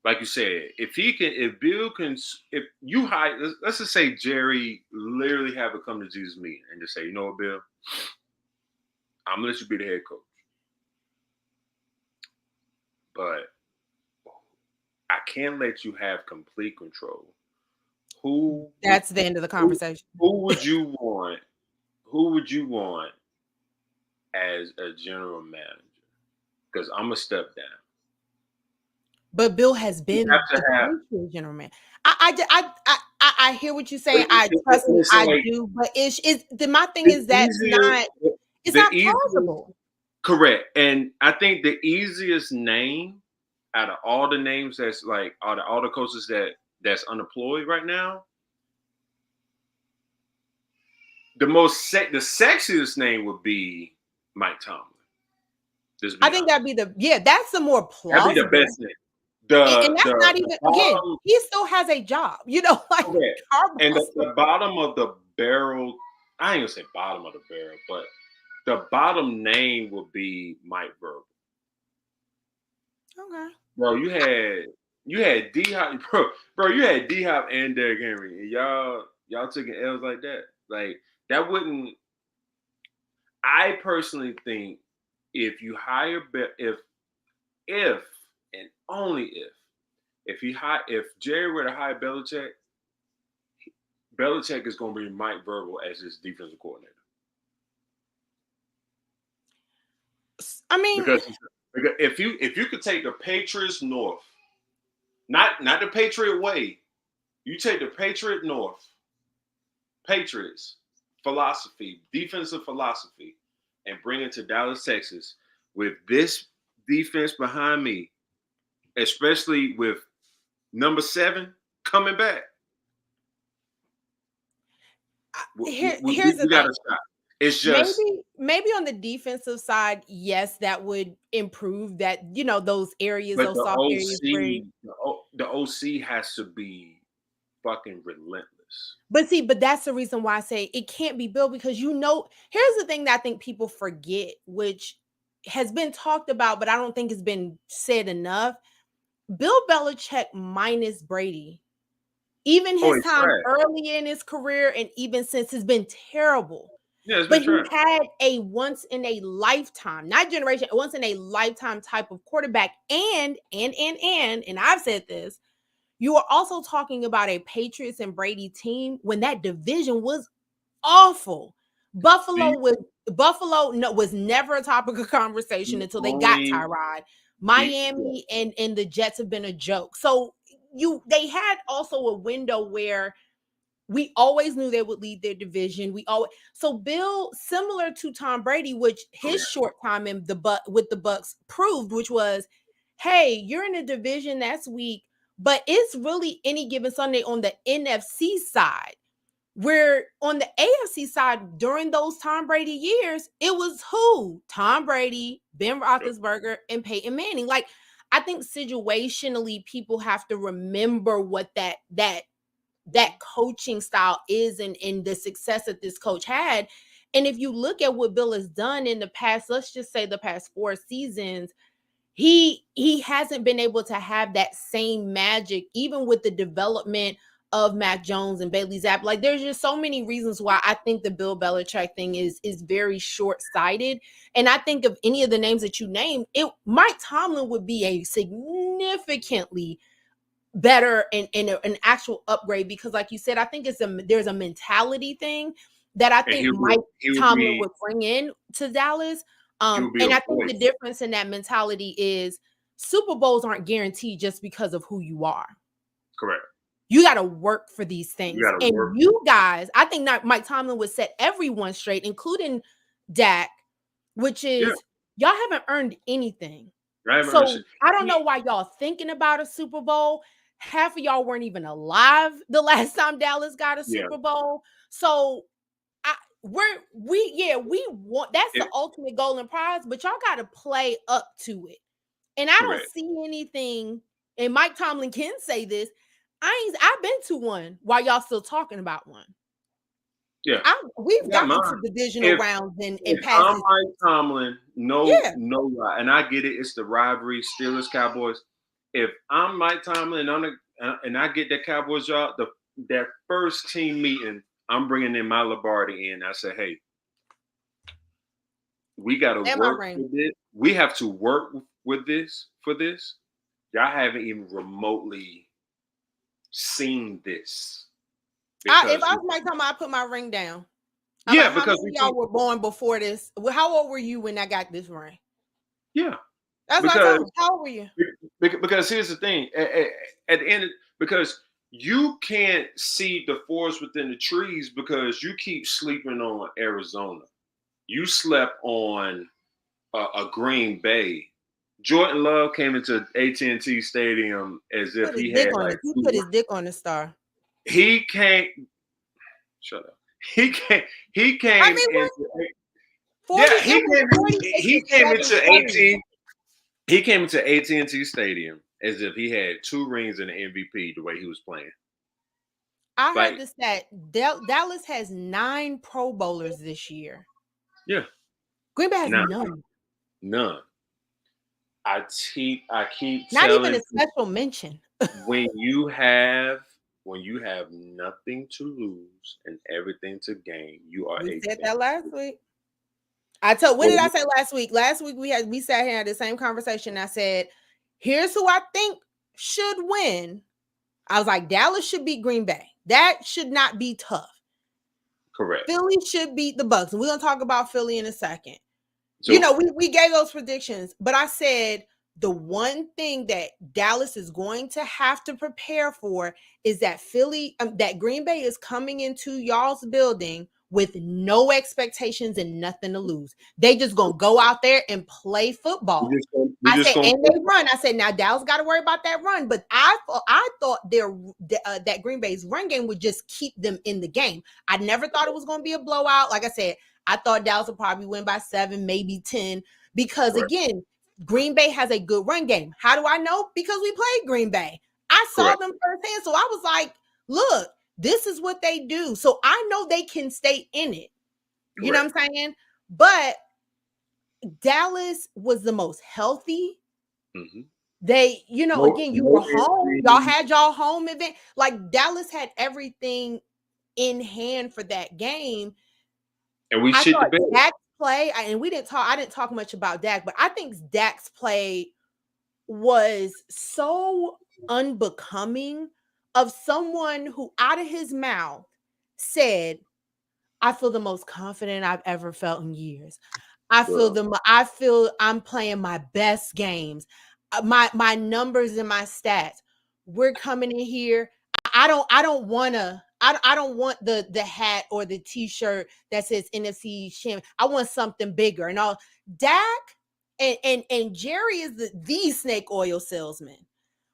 like you said, if you hire, let's just say Jerry literally have a come to Jesus meeting and just say, you know what, Bill, I'm gonna let you be the head coach, but I can't let you have complete control. That's the end of the conversation. Who would you want? Who would you want as a general manager? Because I'm gonna step down. But Bill has been the general manager. I hear what you're saying. I trust him. I do. But my thing is that's not. It's not plausible. Correct. And I think the easiest name out of all the names that's like all the coaches that's unemployed right now, the sexiest name would be Mike Tomlin. I think that'd be that's the more plausible. That'd be the best name. And that's not even again. He still has a job, like and the bottom of the barrel. I ain't gonna say bottom of the barrel, but the bottom name would be Mike Verbal. Okay, bro, you had D-Hop, bro, you had D-Hop and Derrick Henry, and y'all taking L's like that. Like that wouldn't. I personally think if you hire if and only if Jerry were to hire Belichick is going to bring Mike Verbal as his defensive coordinator. I mean, because if you could take the Patriots north, not the Patriot way, you take the Patriot north, Patriots philosophy, defensive philosophy, and bring it to Dallas, Texas, with this defense behind me, especially with number 7 coming back. Here's the thing. Stop. It's just maybe on the defensive side, yes, that would improve that, those areas, those soft areas. The OC has to be fucking relentless. But that's the reason why I say it can't be Bill, because here's the thing that I think people forget, which has been talked about, but I don't think it's been said enough. Bill Belichick minus Brady, even his time early in his career and even since, has been terrible. Yeah, but he had a once in a lifetime, not generation, once in a lifetime type of quarterback. And I've said this, you are also talking about a Patriots and Brady team when that division was awful. Buffalo was never a topic of conversation until they got Tyrod. Miami and the Jets have been a joke. So they had also a window where we always knew they would lead their division. So Bill, similar to Tom Brady, which his short time in with the Bucs proved, which was, hey, you're in a division that's weak, but it's really any given Sunday on the NFC side. Where on the AFC side, during those Tom Brady years, it was who? Tom Brady, Ben Roethlisberger, and Peyton Manning. Like, I think situationally, people have to remember what that coaching style is and the success that this coach had. And if you look at what Bill has done in the past, let's just say the past 4 seasons, he hasn't been able to have that same magic, even with the development of Mac Jones and Bailey Zappi. Like, there's just so many reasons why I think the Bill Belichick thing is very short-sighted. And I think of any of the names that you named, Mike Tomlin would be a significantly better and an actual upgrade, because like you said, I think there's a mentality thing that I think Mike Tomlin would bring in to Dallas. And I think the difference in that mentality is Super Bowls aren't guaranteed just because of who you are. Correct. You got to work for these things. You guys, I think Mike Tomlin would set everyone straight, including Dak, which is y'all haven't earned anything. So I don't know why y'all thinking about a Super Bowl. Half of y'all weren't even alive the last time Dallas got a Super Bowl. So we want, that's the ultimate goal and prize, but y'all got to play up to it. And I don't see anything and Mike Tomlin can say this, I've been to one while y'all still talking about one. Yeah, We've got gotten mine. to divisional rounds and past I'm this. Mike Tomlin, Yeah. no lie, and I get it. It's the rivalry, Steelers, Cowboys. If I'm Mike Tomlin and I get that Cowboys job, that first team meeting, I'm bringing in my Lombardi in. I say, hey, we got to work with it. We have to work with this for this. Y'all haven't even remotely seen this. If I was Mike Tomlin, I put my ring down. Yeah, like, because how many of y'all were born before this? How old were you when I got this ring? Yeah, that's what I told him. How old were you? Because here's the thing: at the end, because you can't see the forest within the trees because you keep sleeping on Arizona. You slept on a Green Bay. Jordan Love came into AT&T Stadium as if he had like he put his dick on the star. He can't. Shut up. He came. I mean, into, 40, yeah, he came into He came into AT&T Stadium as if he had 2 rings and an MVP the way he was playing. I heard this stat. Dallas has 9 Pro Bowlers this year. Yeah. Green Bay has none. None. I keep not even a special mention. when you have nothing to lose and everything to gain, you are. We said that last week. What did I say last week? Last week we sat here and had the same conversation. I said, here's who I think should win. I was like, Dallas should beat Green Bay. That should not be tough. Correct. Philly should beat the Bucks. And we're gonna talk about Philly in a second. So, we gave those predictions, but I said the one thing that Dallas is going to have to prepare for is that that Green Bay is coming into y'all's building with no expectations and nothing to lose. They just gonna go out there and play football. And they run. I said, now Dallas got to worry about that run. But I thought that Green Bay's run game would just keep them in the game. I never thought it was going to be a blowout. Like I said, I thought Dallas would probably win by 7, maybe 10. Because again, Green Bay has a good run game. How do I know? Because we played Green Bay. I saw them firsthand. So I was like, look, this is what they do. So I know they can stay in it. You know what I'm saying? But Dallas was the most healthy. Mm-hmm. They, again, you were home. Y'all had y'all home event. Like Dallas had everything in hand for that game. And we shit the bed. Dak's play, and I didn't talk much about Dak, but I think Dak's play was so unbecoming of someone who out of his mouth said, I feel the most confident I've ever felt in years. I feel I'm playing my best games. My numbers and my stats. We're coming in here. I don't want the hat or the t-shirt that says NFC East champion. I want something bigger. And all Dak and Jerry is the snake oil salesman.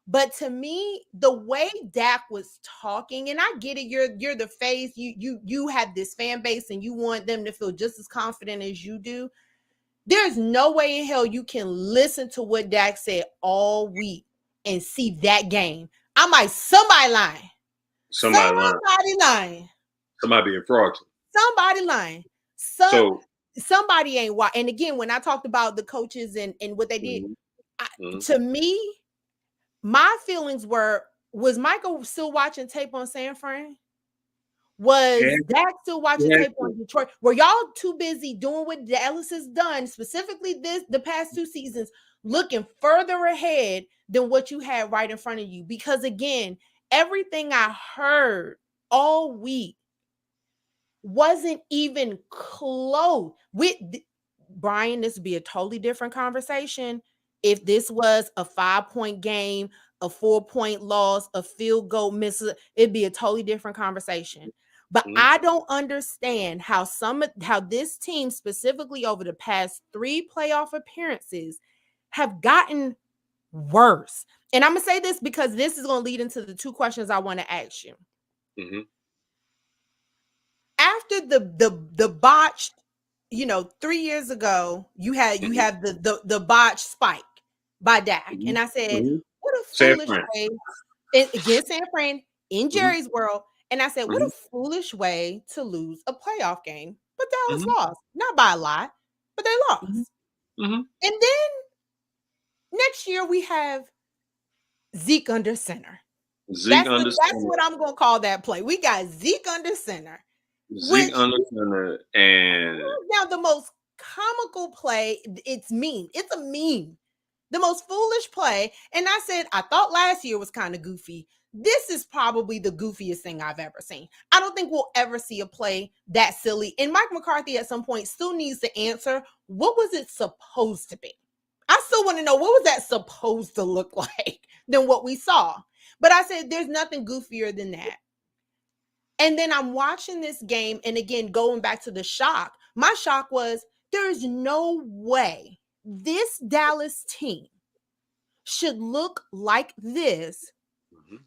But to me, the way Dak was talking, and I get it, you're the face, you have this fan base and you want them to feel just as confident as you do. There's no way in hell you can listen to what Dak said all week and see that game. I'm like, somebody lying. Somebody lying. Somebody being fraudulent. Somebody lying. Somebody ain't why. And again, when I talked about the coaches and what they did, to me, my feelings was Michael still watching tape on San Fran? Was Dak still watching tape on Detroit? Were y'all too busy doing what Dallas has done, specifically the past 2 seasons, looking further ahead than what you had right in front of you? Because again, everything I heard all week wasn't even close. With Brian, this would be a totally different conversation if this was a 5-point game, a 4-point loss, a field goal miss. It'd be a totally different conversation. But I don't understand how this team, specifically over the past 3 playoff appearances, have gotten worse. And I'm gonna say this because this is gonna lead into the 2 questions I want to ask you. Mm-hmm. After the botched, 3 years ago, you had the botched spike by Dak, and I said, what a San foolish Fran. way against San Fran in Jerry's world. And I said, what a foolish way to lose a playoff game. But Dallas lost, not by a lot, but they lost. And then next year we have Zeke under center. That's what I'm going to call that play. We got Zeke under center. Zeke under center, and now the most comical play. It's mean. It's a meme. The most foolish play. And I said, I thought last year was kind of goofy. This is probably the goofiest thing I've ever seen. I don't think we'll ever see a play that silly. And Mike McCarthy at some point still needs to answer, what was it supposed to be? I still want to know, what was that supposed to look like than what we saw? But I said, there's nothing goofier than that. And then I'm watching this game. And again, going back to the shock, my shock was, there's no way this Dallas team should look like this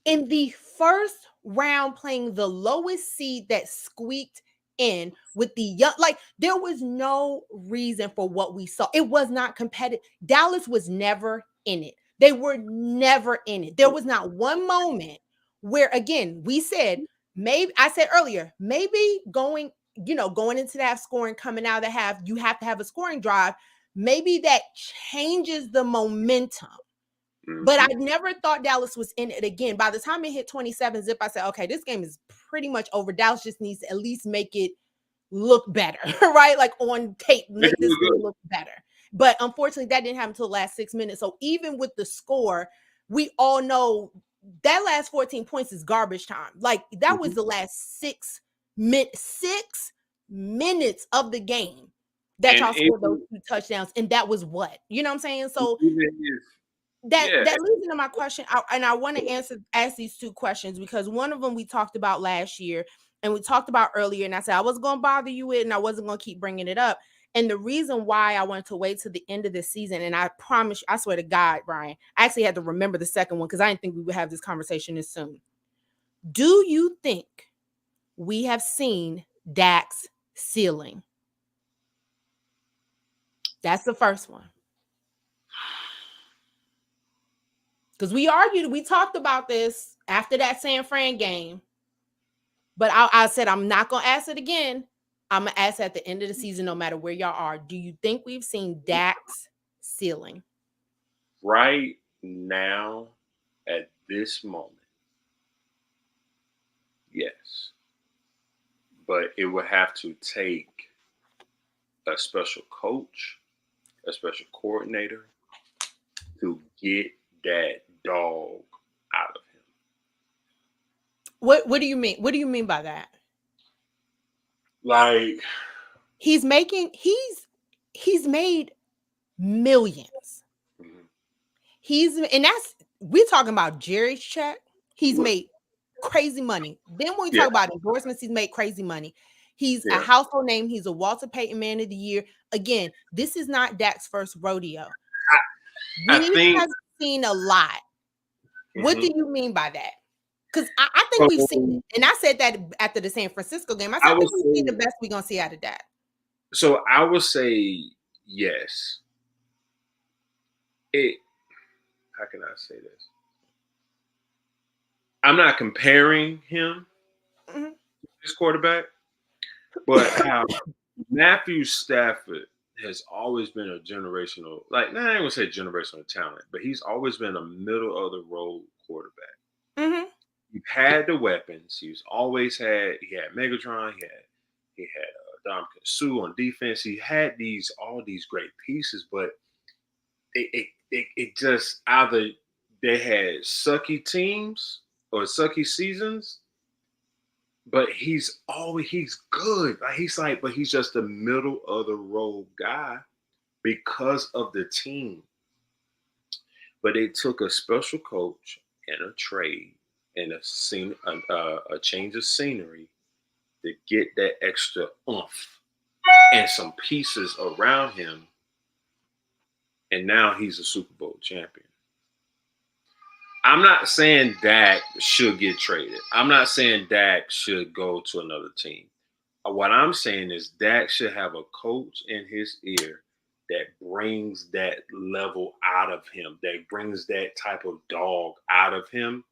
in the first round, playing the lowest seed that squeaked in with the young. Like, there was no reason for what we saw. It was not competitive. Dallas was never in it. They were never in it. There was not one moment where, again, we said, maybe I said earlier, maybe going into that scoring, coming out of the half, you have to have a scoring drive. Maybe that changes the momentum. But I never thought Dallas was in it again. By the time it hit 27-zip, I said, okay, this game is pretty much over. Dallas just needs to at least make it look better, right? Like on tape, make this look better. But unfortunately, that didn't happen until the last 6 minutes. So even with the score, we all know that last 14 points is garbage time. Like, that was the last 6 minutes of the game that y'all scored those 2 touchdowns. And that was what? You know what I'm saying? So that leads into my question. I want to ask these 2 questions, because one of them we talked about last year and we talked about earlier. And I said I wasn't going to bother you with, and I wasn't going to keep bringing it up. And the reason why I wanted to wait to the end of the season, and I promise, I swear to God, Brian, I actually had to remember the second one because I didn't think we would have this conversation this soon. Do you think we have seen Dak's ceiling? That's the first one. Because we talked about this after that San Fran game. But I said, I'm not going to ask it again. I'm going to ask at the end of the season, no matter where y'all are. Do you think we've seen Dak's ceiling? Right now, at this moment, yes. But it would have to take a special coach, a special coordinator to get that dog out of him. What do you mean? What do you mean by that? Like, he's made millions. We're talking about Jerry's check. He's made crazy money. Then when we talk about endorsements, he's made crazy money. He's a household name. He's a Walter Payton Man of the Year. Again, this is not Dak's first rodeo. We have seen a lot. What do you mean by that? Because I think we've seen it. And I said that after the San Francisco game. I said, I think we've seen the best we're going to see out of Dak. So I would say yes. How can I say this? I'm not comparing him to this quarterback, but how Matthew Stafford has always been a generational, I ain't gonna say generational talent, but he's always been a middle of the road quarterback. He had the weapons. He had Megatron. He had Dominican Sue on defense. He had all these great pieces, but it just either they had sucky teams or sucky seasons. But he's good. But he's just a middle of the road guy because of the team. But it took a special coach and a trade and a change of scenery to get that extra oomph and some pieces around him. And now he's a Super Bowl champion. I'm not saying Dak should get traded. I'm not saying Dak should go to another team. What I'm saying is Dak should have a coach in his ear that brings that level out of him, that brings that type of dog out of him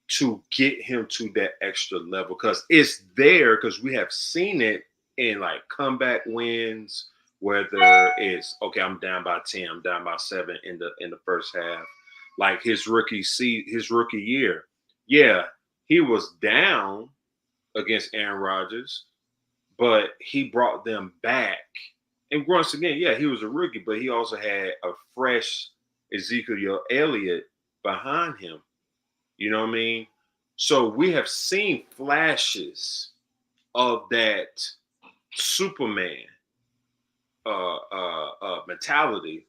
to get him to that extra level. Because it's there, because we have seen it in like comeback wins, whether it's okay, I'm down by 10, I'm down by 7 in the first half. Like his rookie year. Yeah, he was down against Aaron Rodgers, but he brought them back. And once again, yeah, he was a rookie, but he also had a fresh Ezekiel Elliott behind him. You know what I mean? So we have seen flashes of that Superman mentality.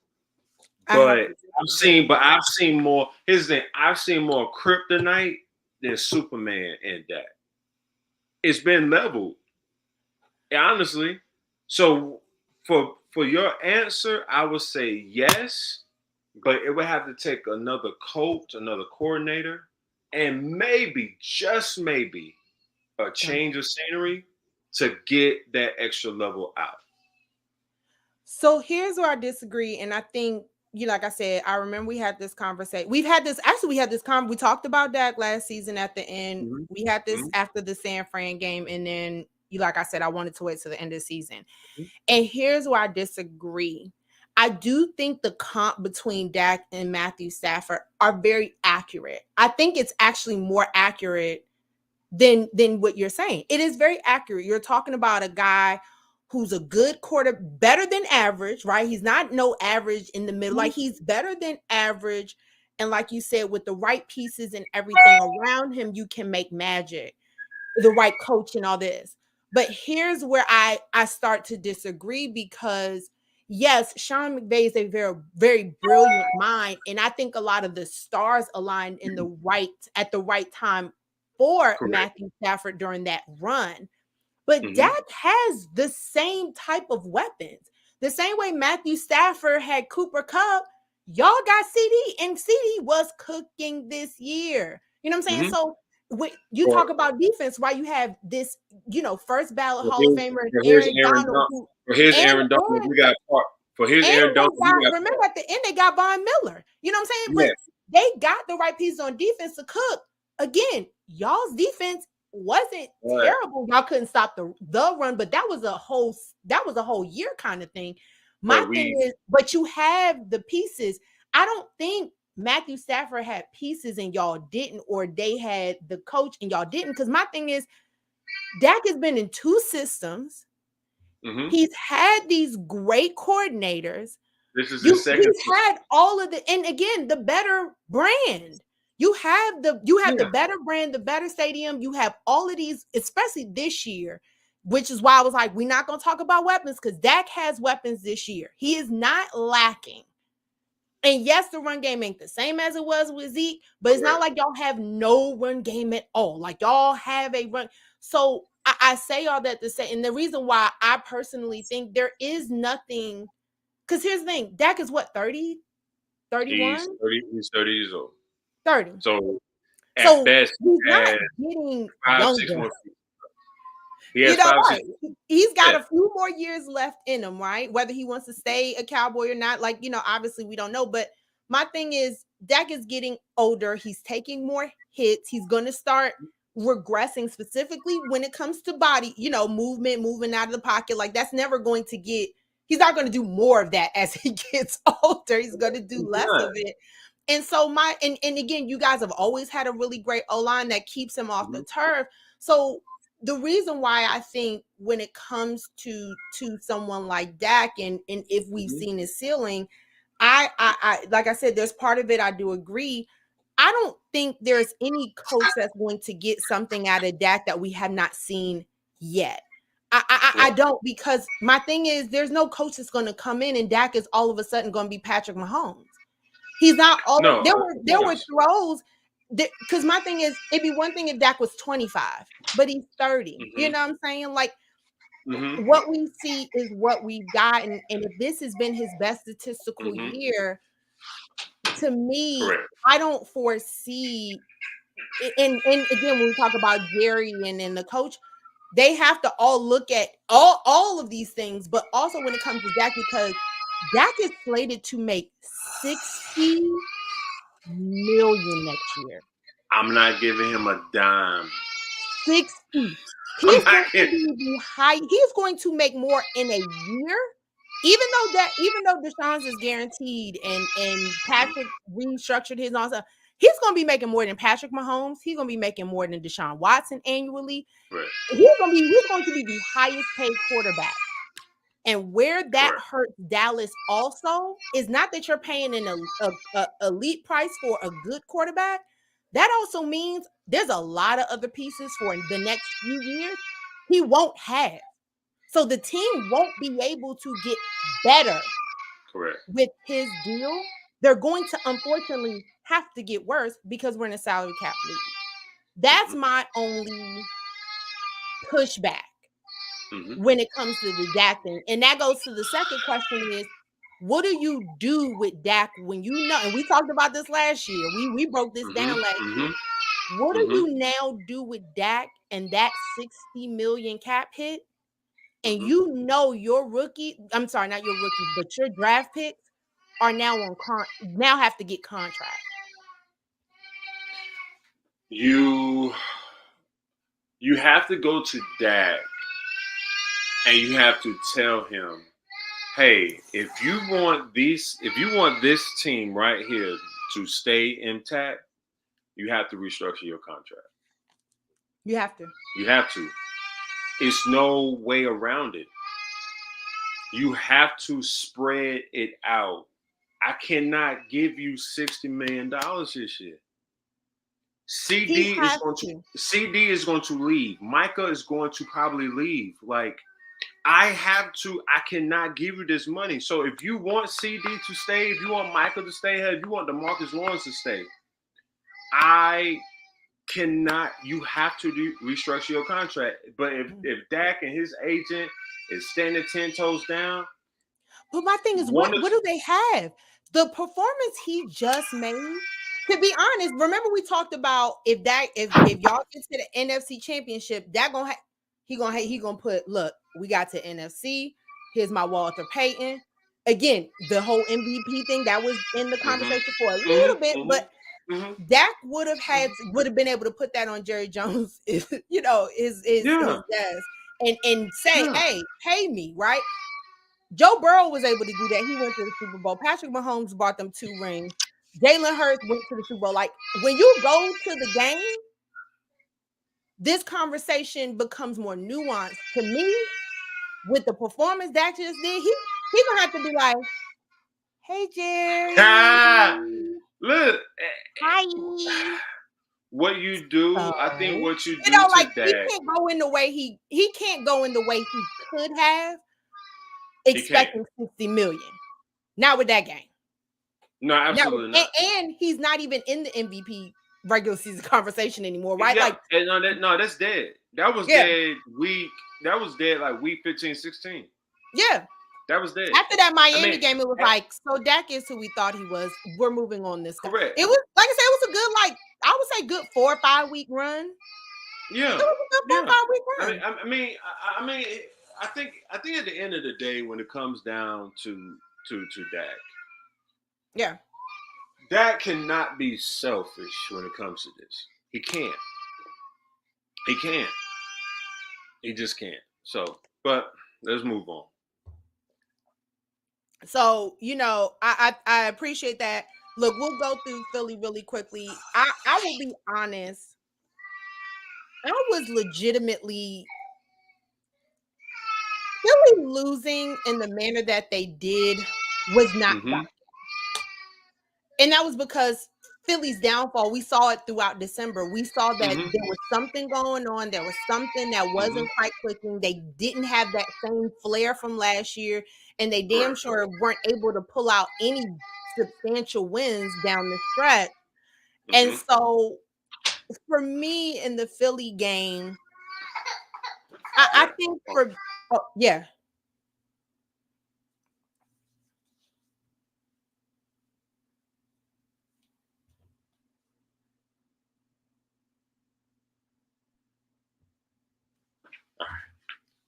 But I've seen more. Here's the thing: I've seen more kryptonite than Superman in that. It's been leveled, honestly. So for your answer, I would say yes, but it would have to take another coach, another coordinator, and maybe, just maybe, a change of scenery to get that extra level out. So here's where I disagree, and I think like I said, I remember we had this conversation. We had this we talked about Dak last season at the end. Mm-hmm. We had this after the San Fran game, and then like I said, I wanted to wait to the end of the season. Mm-hmm. And here's where I disagree. I do think the comp between Dak and Matthew Stafford are very accurate. I think it's actually more accurate than what you're saying. It is very accurate. You're talking about a guy who's a good better than average, right? He's not no average in the middle. Like, he's better than average. And like you said, with the right pieces and everything around him, you can make magic, the right coach and all this. But here's where I start to disagree, because yes, Sean McVay is a very, very brilliant mind. And I think a lot of the stars aligned at the right time for Matthew Stafford during that run. But Dak has the same type of weapons. The same way Matthew Stafford had Cooper Kupp, y'all got CD, and CD was cooking this year. You know what I'm saying? So when you talk about defense, why you have this, first ballot Hall of Famer Aaron Donald. For his Aaron Donald, we got for his Aaron Donald. Remember at the end they got Von Miller. You know what I'm saying? But they got the right pieces on defense to cook. Again, y'all's defense wasn't terrible. Y'all couldn't stop the run, but that was a whole year kind of thing. My thing is, but you have the pieces. I don't think Matthew Stafford had pieces and y'all didn't, or they had the coach and y'all didn't. Because my thing is, Dak has been in 2 systems. He's had these great coordinators. This is the second. He's had all of the, and again, the better brand. You have the better brand, the better stadium. You have all of these, especially this year, which is why I was like, we're not going to talk about weapons, because Dak has weapons this year. He is not lacking. And yes, the run game ain't the same as it was with Zeke, but it's not like y'all have no run game at all. Like, y'all have a run. So I say all that to say, and the reason why I personally think there is nothing, because here's the thing, Dak is what, 30, 31? He's 30 years old. 30. So at best, he's not getting 5, 6 more. He's got a few more years left in him, right? Whether he wants to stay a Cowboy or not, obviously we don't know. But my thing is, Dak is getting older. He's taking more hits. He's going to start regressing, specifically when it comes to body, movement, moving out of the pocket. Like, that's never going to get. He's not going to do more of that as he gets older. He's going to do less of it. And so and again, you guys have always had a really great O-line that keeps him off the turf. So the reason why I think when it comes to someone like Dak, and if we've seen his ceiling, I like I said, there's part of it I do agree. I don't think there's any coach that's going to get something out of Dak that we have not seen yet. I don't, because my thing is, there's no coach that's going to come in and Dak is all of a sudden going to be Patrick Mahomes. He's not all. There were throws, because my thing is, it'd be one thing if Dak was 25, but he's 30. You know what I'm saying? Like, what we see is what we've got, and if this has been his best statistical year, to me, I don't foresee. And again, when we talk about Jerry and the coach, they have to all look at all of these things, but also when it comes to Dak, because Dak is slated to make $60 million next year. I'm not giving him a dime. 60. He I'm is going not to be the high. He is going to make more in a year, even though Deshaun's is guaranteed and Patrick restructured his own stuff. He's going to be making more than Patrick Mahomes. He's going to be making more than Deshaun Watson annually. Right. He's going to be the highest paid quarterback. And where that hurts Dallas also is not that you're paying an elite price for a good quarterback. That also means there's a lot of other pieces for the next few years he won't have. So the team won't be able to get better with his deal. They're going to unfortunately have to get worse because we're in a salary cap league. That's my only pushback when it comes to the Dak thing. And that goes to the second question is, what do you do with Dak when you know, and we talked about this last year. We broke this down last year. What do you now do with Dak and that $60 million cap hit? And you know your rookie, I'm sorry, not your rookie, but your draft picks are now now have to get contracts. You have to go to Dak and you have to tell him, hey, if you want this team right here to stay intact, you have to restructure your contract. You have to. You have to. It's no way around it. You have to spread it out. I cannot give you $60 million this year. CD is going to leave. Micah is going to probably leave. Like, I cannot give you this money. So if you want CD to stay, if you want Micah to stay, if you want DeMarcus Lawrence to stay, I cannot. You have to restructure your contract. But if Dak and his agent is standing 10 toes down. But my thing is, what do they have? The performance he just made. To be honest, remember we talked about if y'all get to the NFC Championship, that he gonna put, look, we got to NFC. Here's my Walter Payton. Again, the whole MVP thing that was in the conversation for a little bit, but Dak would have been able to put that on Jerry Jones, his desk, and say, hey, pay me, right? Joe Burrow was able to do that. He went to the Super Bowl. Patrick Mahomes brought them 2 rings. Jalen Hurts went to the Super Bowl. Like, when you go to the game, this conversation becomes more nuanced. To me, with the performance Dak just did, he gonna have to be like, hey, Jerry. Look. Hi. What you do, I think what you do like, to Dak. He can't go in the way he can't go in the way he could have, expecting $60 million. Not with that game. No, absolutely not. And he's not even in the MVP regular season conversation anymore, right? Yeah, like, that's dead. That was dead like week 15, 16. Yeah. That was dead. After that Miami game, it was like, so Dak is who we thought he was. We're moving on this guy. Correct. It was, like I said, it was a good, like, I would say good 4 or 5 week run. Yeah. It was a good 4 or 5 week run. I mean, I think at the end of the day, when it comes down to Dak. Yeah. Dak cannot be selfish when it comes to this. He can't. He can't. He just can't. So, but let's move on. So, I appreciate that. Look, we'll go through Philly really quickly. I will be honest. I was legitimately Philly losing in the manner that they did was not right. And that was because Philly's downfall, we saw it throughout December. We saw that there was something going on. There was something that wasn't quite clicking. They didn't have that same flair from last year, and they damn sure weren't able to pull out any substantial wins down the stretch. And so for me in the Philly game, I think yeah.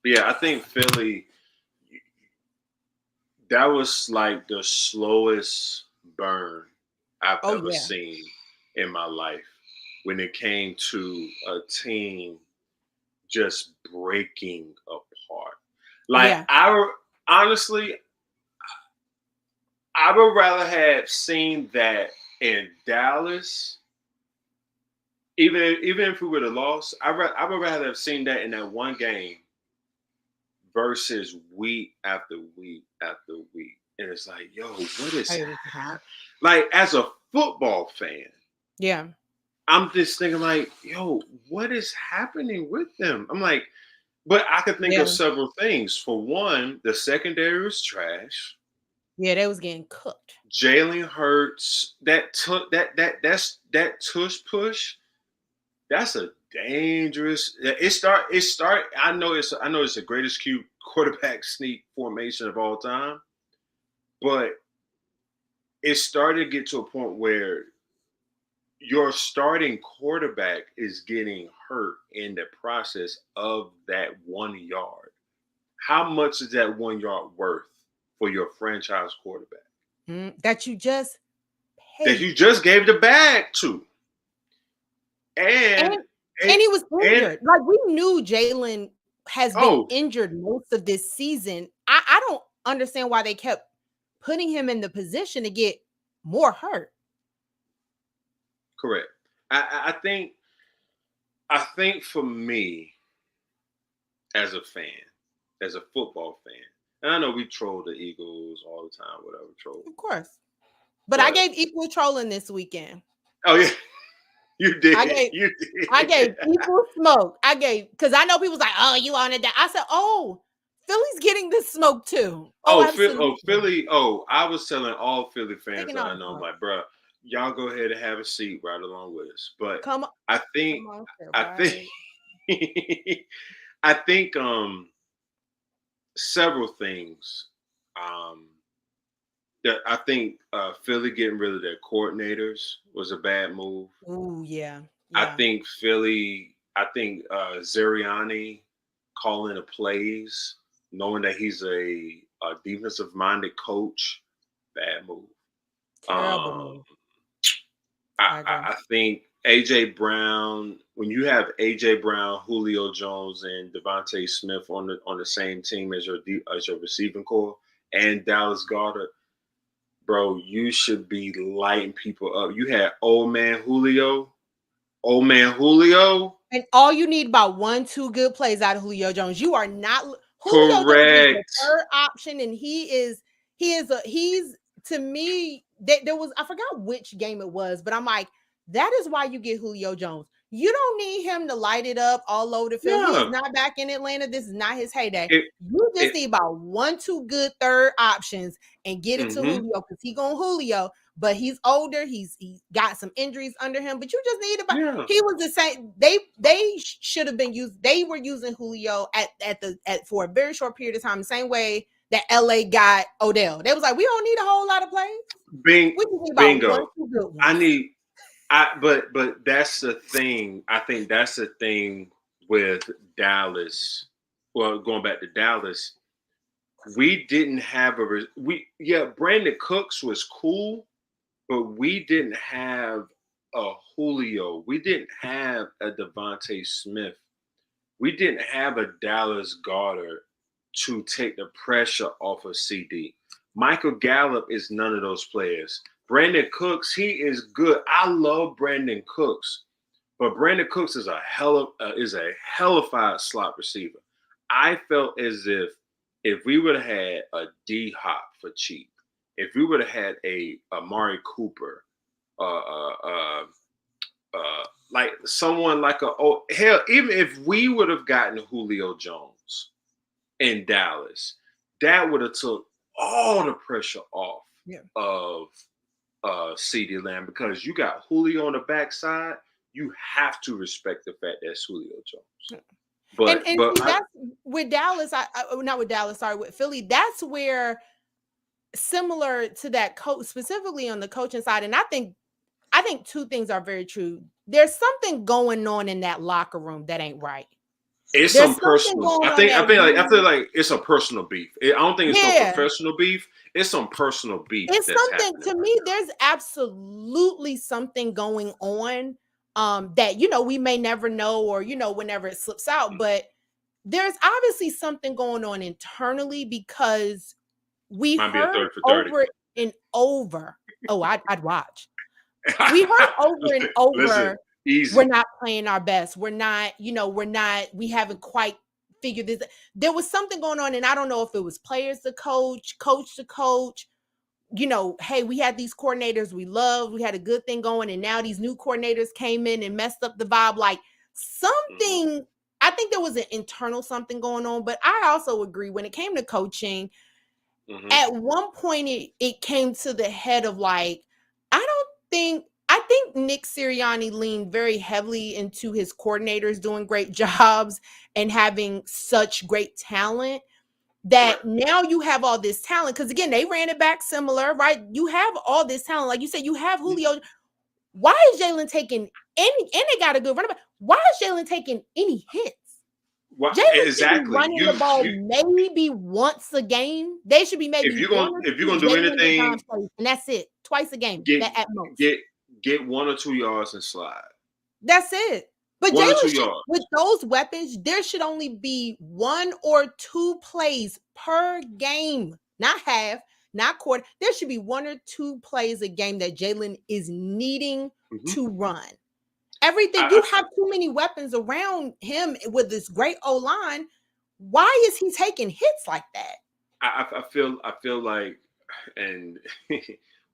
Yeah, I think Philly, that was like the slowest burn I've Oh ever yeah. seen in my life when it came to a team just breaking apart. Like Yeah. honestly, I would rather have seen that in Dallas. Even if we would have lost, I would rather have seen that in that one game versus week after week after week. And it's like, yo, what is I understand. like as a football fan, Yeah. I'm just thinking like, yo, what is happening with them? I'm like, but I could think of Yeah. several things. For one, the secondary was trash. Yeah, they was getting cooked. Jalen Hurts, that tush push, that's a dangerous. It start. I know it's the greatest quarterback sneak formation of all time, but it started to get to a point where your starting quarterback is getting hurt in the process of that 1 yard. How much is that 1 yard worth for your franchise quarterback That you just that you paid just for. gave the bag to? And And and and, he was and injured. Like we knew Jalen has been oh, injured most of this season. I don't understand why they kept putting him in the position to get more hurt. correct. I think for me as a fan, as a football fan, and I know we troll the Eagles all the time, whatever troll, Of course. But I but gave equal trolling this weekend. oh yeah, you I did, gave you I did. gave equal smoke. I gave because I know people's like, oh, you on it. I said, oh, Philly's getting this smoke too. Oh, absolutely. Philly. Oh, I was telling all Philly fans Taking that all I the know, I'm smoke. like, bro, y'all go ahead and have a seat right along with us. But Come on, I think, come on, I think, right? I think, several things. Um, that I think Philly getting rid of their coordinators was a bad move. Oh yeah, I yeah. think Philly. I think Zeriani calling the plays, knowing that he's a defensive minded coach, bad move. Terrible Um, move. I, I I agree. I think AJ Brown. When you have AJ Brown, Julio Jones, and Devontae Smith on the same team as your receiving core, and Dallas Goedert, bro, you should be lighting people up. You had old man Julio. And all you need about 1, 2 good plays out of Julio Jones. You are not Julio Jones is the Correct. third option, and he's to me. There was I forgot which game it was, but I'm like, that is why you get Julio Jones. You don't need him to light it up all over the field. He is Yeah. not back in Atlanta. This is not his heyday. It, You just it, need about 1, 2 good third options and get it to mm-hmm. Julio because he going Julio, but he's older. He got some injuries under him. But you just need about Yeah. he was the same. They should have been used. They were using Julio at for a very short period of time, the same way that LA got Odell. They was like, we don't need a whole lot of plays. Bing, We just need about bingo. 1, 2 good I ones. need. But that's the thing. I think that's the thing with Dallas. Well, going back to Dallas, we didn't have Brandon Cooks was cool, but we didn't have a Julio. We didn't have a Devontae Smith. We didn't have a Dallas Goedert to take the pressure off of CD. Michael Gallup is none of those players. Brandon Cooks, he is good. I love Brandon Cooks, but Brandon Cooks is a hellified slot receiver. I felt as if we would have had a D Hop for cheap, if we would have had a Amari Cooper, uh, uh, uh, like someone like hell, even if we would have gotten Julio Jones in Dallas, that would have took all the pressure off Yeah. of CeeDee Lamb because you got Julio on the backside. You have to respect the fact that's Julio Jones. And But see, that's with Dallas. Not with Dallas. Sorry, with Philly. That's where similar to that coach, specifically on the coaching side. And I think two things are very true. There's something going on in that locker room that ain't right. It's There's some something personal. going I on think that I feel like it's a personal beef. I don't think it's no yeah. professional beef. It's some personal beef It's that's something happening to right me, now. there's absolutely something going on that we may never know or whenever it slips out, but there's obviously something going on internally because we Might be a 30 heard for 30. over and over. Oh, I'd watch. We heard over and Listen, over, we're easy. not playing our best. We haven't quite figured this. There was something going on, and I don't know if it was players to coach, coach to coach. Hey, we had these coordinators we loved. We had a good thing going, and now these new coordinators came in and messed up the vibe. Like something, I think there was an internal something going on, but I also agree when it came to coaching, at one point it came to the head of like, I think Nick Sirianni leaned very heavily into his coordinators doing great jobs and having such great talent that now you have all this talent. Because again, they ran it back similar, right? You have all this talent. Like you said, you have Julio. Why is Jalen taking and they got a good running back. Why is Jalen taking any hits? What Jalen should be exactly? running the ball maybe once a game. They should be maybe one or if you're two gonna do Jalen anything, design plays, and that's it. Twice a game, get that at most. get 1 or 2 yards and slide. That's it. But 1 or 2 Jalen should, yards. with those weapons, there should only be 1 or 2 plays per game, not half, not quarter. There should be 1 or 2 plays a game that Jalen is needing to run. Everything, you have too many weapons around him with this great O-line. Why is he taking hits like that? I feel like, and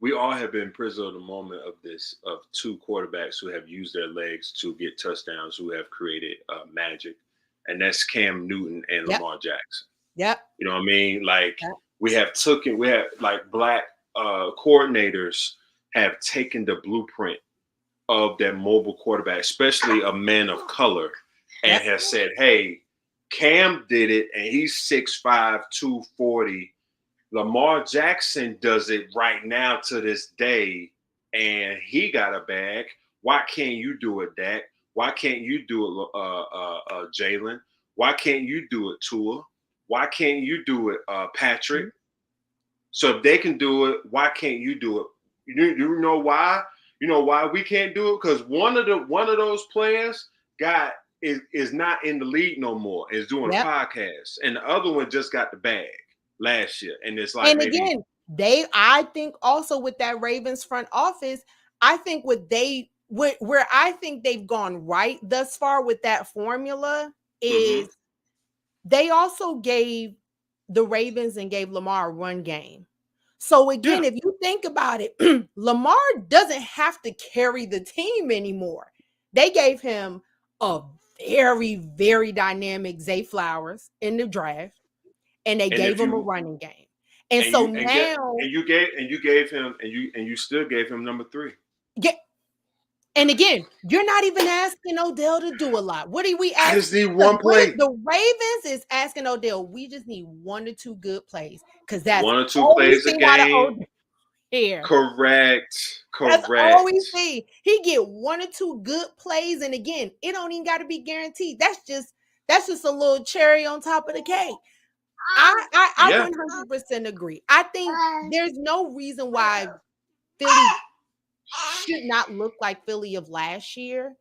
we all have been prisoner of the moment of this, of 2 quarterbacks who have used their legs to get touchdowns, who have created magic, and that's Cam Newton and Lamar Jackson. Yep. You know what I mean? Like we have like black coordinators have taken the blueprint of that mobile quarterback, especially a man of color, and has said, hey, Cam did it, and he's 6'5", 240. Lamar Jackson does it right now to this day, and he got a bag. Why can't you do it, Dak? Why can't you do it, Jalen? Why can't you do it, Tua? Why can't you do it, Patrick? So if they can do it, why can't you do it? You know why? You know why we can't do it? Because one of those players is not in the league no more. Is doing a podcast, and the other one just got the bag last year. And it's like, and again, I think also with that Ravens front office, I think where I think they've gone right thus far with that formula is they also gave the Ravens and gave Lamar a run game. So again, if you think about it, Lamar doesn't have to carry the team anymore. They gave him a very, very dynamic Zay Flowers in the draft, and they gave him a running game. And so now you still gave him number 3. And again, you're not even asking Odell to do a lot. What are we asking? I just need one play. The Ravens is asking Odell, we just need 1 or 2 good plays. Because that's 1 or 2 plays a game. Here. Correct. That's all we see. He get 1 or 2 good plays. And again, it don't even got to be guaranteed. That's just a little cherry on top of the cake. I 100% agree. I think there's no reason why Philly should not look like Philly of last year.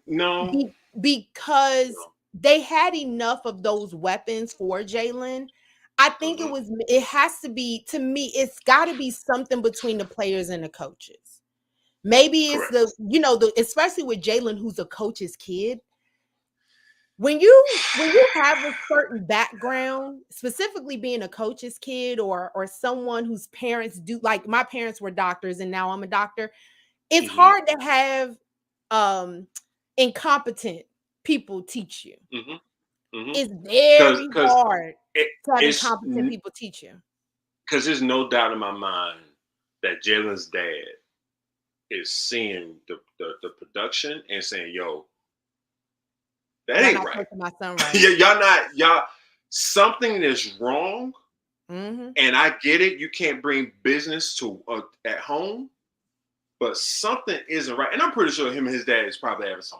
No. Because they had enough of those weapons for Jalen. I think it has to be, to me, it's got to be something between the players and the coaches. Maybe it's especially with Jalen, who's a coach's kid. When you have a certain background, specifically being a coach's kid or someone whose parents do, like my parents were doctors and now I'm a doctor, it's hard to have incompetent people teach you. It's very hard to have incompetent people teach you. Because there's no doubt in my mind that Jalen's dad is seeing the production and saying, yo, that ain't right. My son right. y'all, something is wrong. And I get it. You can't bring business to at home, but something isn't right. And I'm pretty sure him and his dad is probably having some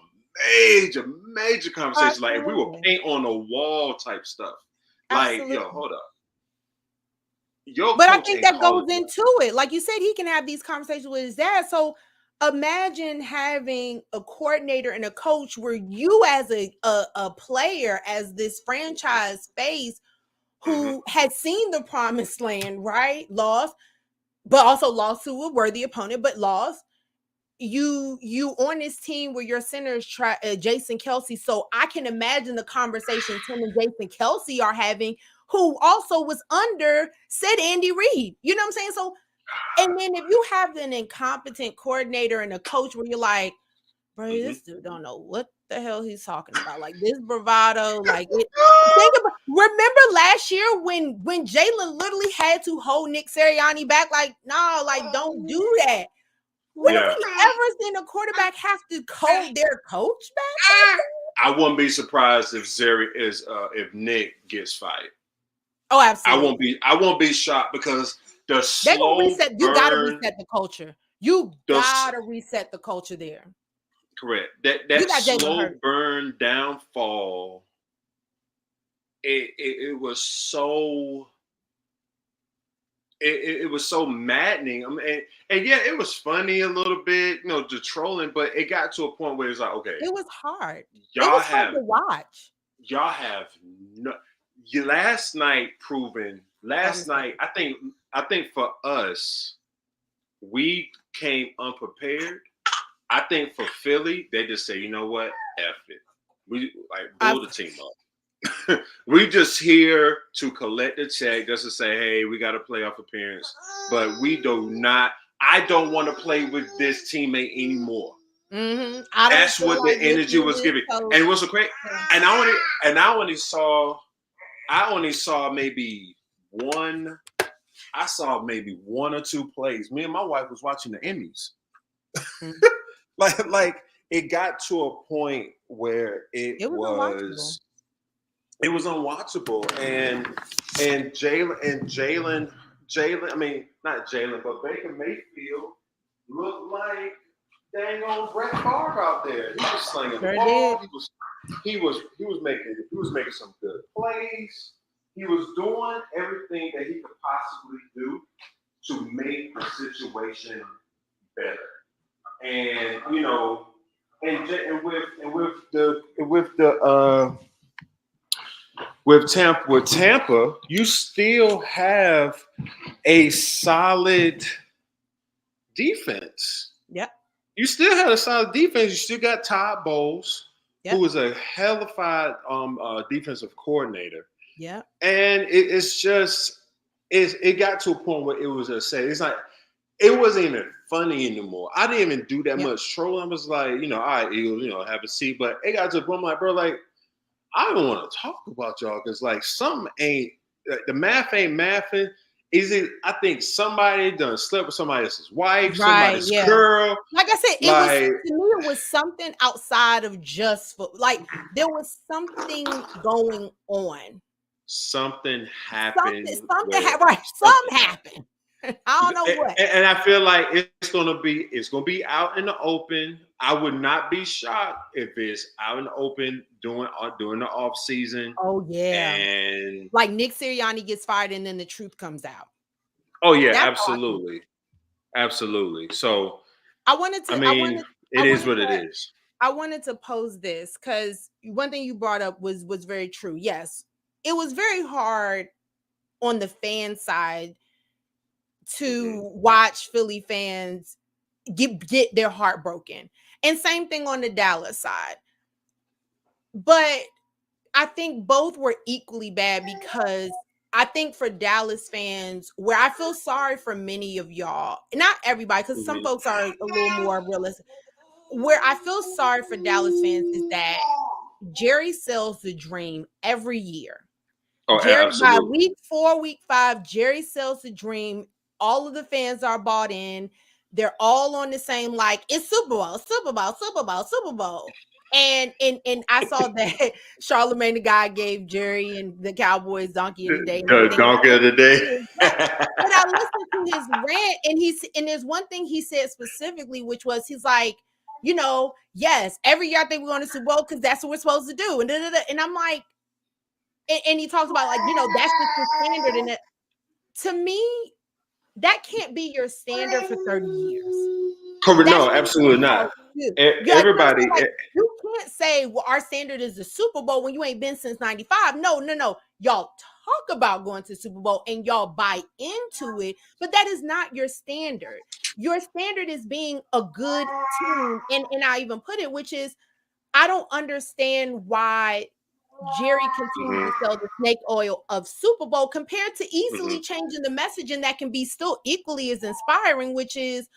major conversation. Like if we were paint on the wall type stuff. Like, Absolutely. yo, hold up. But I think that goes into it. Like you said, he can have these conversations with his dad. So imagine having a coordinator and a coach where you as a player, as this franchise face who had seen the promised land, right? Lost, but also lost to a worthy opponent, but lost. You on this team where your centers try Jason Kelce. So I can imagine the conversations him and Jason Kelce are having, who also was under said Andy Reid. You know what I'm saying? So, and then if you have an incompetent coordinator and a coach where you're like, bro, this dude don't know what the hell he's talking about. Like this bravado, like it. Remember last year when Jalen literally had to hold Nick Sirianni back? Like, no, like don't do that. When have we ever seen a quarterback have to hold their coach back? I wouldn't be surprised if Nick gets fired. Oh, absolutely. I won't be shocked because the slow reset. You gotta reset the culture. You gotta reset the culture there. Correct. That slow burn downfall. It was so. It was so maddening. I mean, and yeah, it was funny a little bit, you know, the trolling, but it got to a point where it's like, okay, it was hard. Hard to watch. Y'all have last night. I think for us, we came unprepared. I think for Philly, they just say, you know what, F it. We blow the team up. We just here to collect the check, just to say, hey, we got a playoff appearance, but we do not. I don't want to play with this teammate anymore. That's what the energy was giving, and it was so great. And I only saw maybe one. I saw maybe one or two plays. Me and my wife was watching the Emmys. like it got to a point where it was unwatchable, and Jalen. I mean, not Jalen, but Baker Mayfield looked like dang old Brett Favre out there. He was slinging the ball. He was making some good plays. He was doing everything that he could possibly do to make the situation better. And you know, with Tampa, you still have a solid defense. Yep. You still have a solid defense. You still got Todd Bowles, who is a hellified defensive coordinator. Yeah. And it got to a point where it was it's like it wasn't even funny anymore. I didn't even do that much trolling. I was like, you know, all right, Eagles, you know, have a seat. But it got to a point like, bro, like, I don't want to talk about y'all because like something ain't the math ain't mathing. I think somebody done slept with somebody else's wife, somebody's girl. Like I said, to me it was something outside of just like there was something going on. Something happened. Something happened. I don't know what. And I feel like it's gonna be out in the open. I would not be shocked if it's out in the open during the off season. Oh yeah. And like Nick Sirianni gets fired and then the truth comes out. Oh yeah, absolutely. Absolutely. So it is what it is. I wanted to pose this because one thing you brought up was very true. Yes, it was very hard on the fan side to watch Philly fans get their heart broken. And same thing on the Dallas side. But I think both were equally bad because I think for Dallas fans, where I feel sorry for many of y'all, not everybody, because some folks are a little more realistic, where I feel sorry for Dallas fans is that Jerry sells the dream every year. Oh, Jerry, absolutely. by week 4, week 5, Jerry sells the dream. All of the fans are bought in. They're all on the same, like, it's Super Bowl, Super Bowl, Super Bowl, Super Bowl. And I saw that Charlemagne the guy gave Jerry and the Cowboys donkey of the day. The donkey of the day. But I listened to his rant, and there's one thing he said specifically, which was he's like, yes, every year I think we're going to Super Bowl because that's what we're supposed to do. And I'm like, and he talks about like, that's just the standard. And to me, that can't be your standard for 30 years. Correct. That's No, absolutely not. Everybody. You can't say, well, our standard is the Super Bowl when you ain't been since 95. No. Y'all talk about going to the Super Bowl and y'all buy into it, but that is not your standard. Your standard is being a good team. And I even put it, which is, I don't understand why Jerry continues to sell the snake oil of Super Bowl compared to easily changing the message, and that can be still equally as inspiring, which is,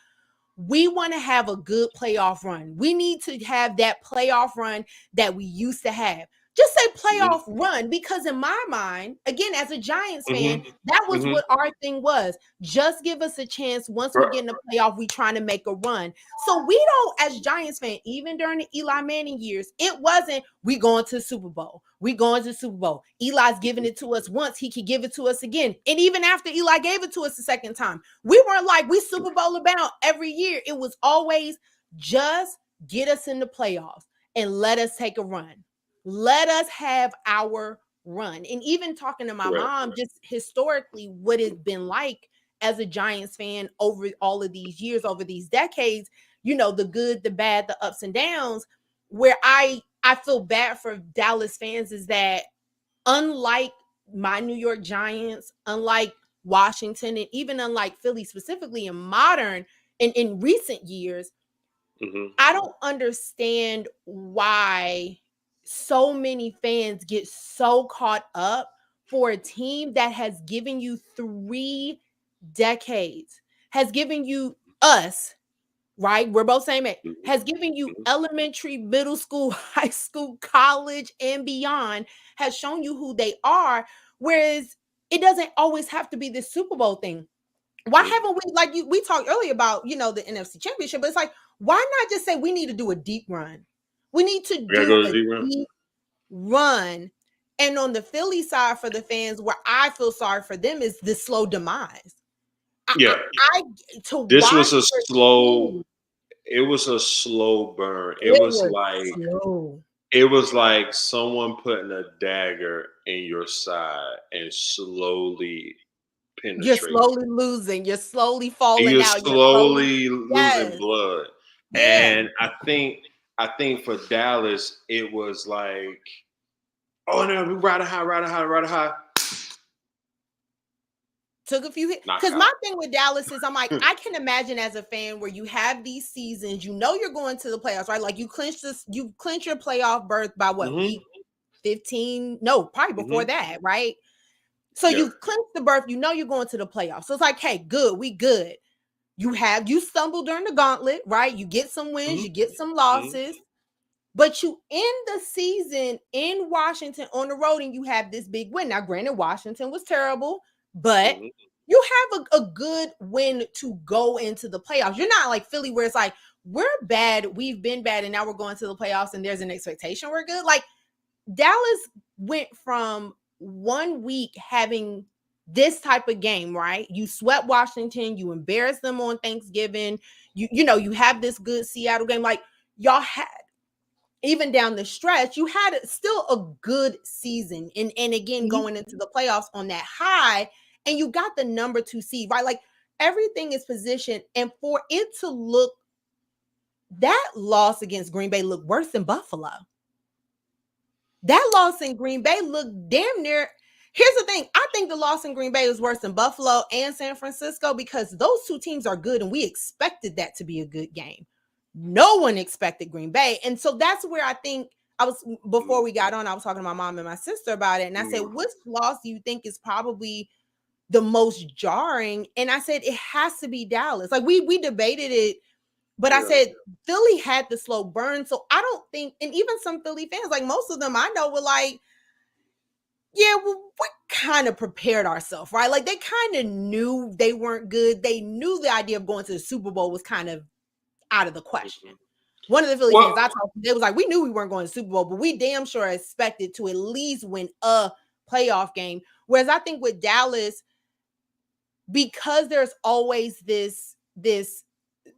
we want to have a good playoff run. We need to have that playoff run that we used to have. Just say playoff run, because in my mind, again, as a Giants fan, that was what our thing was. Just give us a chance. Once we get in the playoff, we trying to make a run. So we don't, as Giants fan, even during the Eli Manning years, it wasn't, we going to the Super Bowl. We going to the Super Bowl. Eli's giving it to us once. He could give it to us again. And even after Eli gave it to us the second time, we weren't like, we Super Bowl bound every year. It was always just get us in the playoffs and let us take a run. Let us have our run. And even talking to my mom, just historically, what it's been like as a Giants fan over all of these years, over these decades, the good, the bad, the ups and downs, where I feel bad for Dallas fans is that, unlike my New York Giants, unlike Washington, and even unlike Philly specifically in recent years, I don't understand why so many fans get so caught up for a team that has given you 3 decades, has given you us, right? We're both same age, has given you elementary, middle school, high school, college, and beyond, has shown you who they are. Whereas it doesn't always have to be this Super Bowl thing. Why haven't we talked earlier about, the NFC Championship, but it's like, why not just say we need to do a deep run? We need to do a deep run. And on the Philly side, for the fans, where I feel sorry for them is the slow demise. This was a slow. It was a slow burn. It was like slow. It was like someone putting a dagger in your side and slowly penetrating. You're slowly losing. You're slowly falling out. You're slowly losing blood. And I think for Dallas, it was like, oh no, we ride a high. Took a few hits. Because my thing with Dallas is, I'm like, I can imagine as a fan where you have these seasons, you're going to the playoffs, right? Like you clinch your playoff berth by what, week 15? No, probably before that, right? So you've clinched the berth, you're going to the playoffs. So it's like, hey, good, we good. You stumbled during the gauntlet, right? You get some wins, you get some losses, but you end the season in Washington on the road and you have this big win. Now, granted, Washington was terrible, but you have a good win to go into the playoffs. You're not like Philly, where it's like, we're bad, we've been bad, and now we're going to the playoffs and there's an expectation we're good. Like, Dallas went from 1 week having this type of game, right? You swept Washington, you embarrassed them on Thanksgiving. You have this good Seattle game. Like, y'all had, even down the stretch, you had still a good season. And again, going into the playoffs on that high, and you got the number 2 seed, right? Like, everything is positioned. And for it to look, that loss against Green Bay looked worse than Buffalo. That loss in Green Bay looked damn near. Here's the thing. I think the loss in Green Bay was worse than Buffalo and San Francisco, because those 2 teams are good and we expected that to be a good game. No one expected Green Bay. And so that's where I think before we got on, I was talking to my mom and my sister about it. And I said, which loss do you think is probably the most jarring? And I said, it has to be Dallas. Like, we debated it, but I said, Philly had the slow burn. So I don't think, and even some Philly fans, like most of them I know, were like, yeah, well, we kind of prepared ourselves, right? Like, they kind of knew they weren't good. They knew the idea of going to the Super Bowl was kind of out of the question. One of the Philly fans I talked to, they was like, we knew we weren't going to the Super Bowl, but we damn sure expected to at least win a playoff game. Whereas I think with Dallas, because there's always this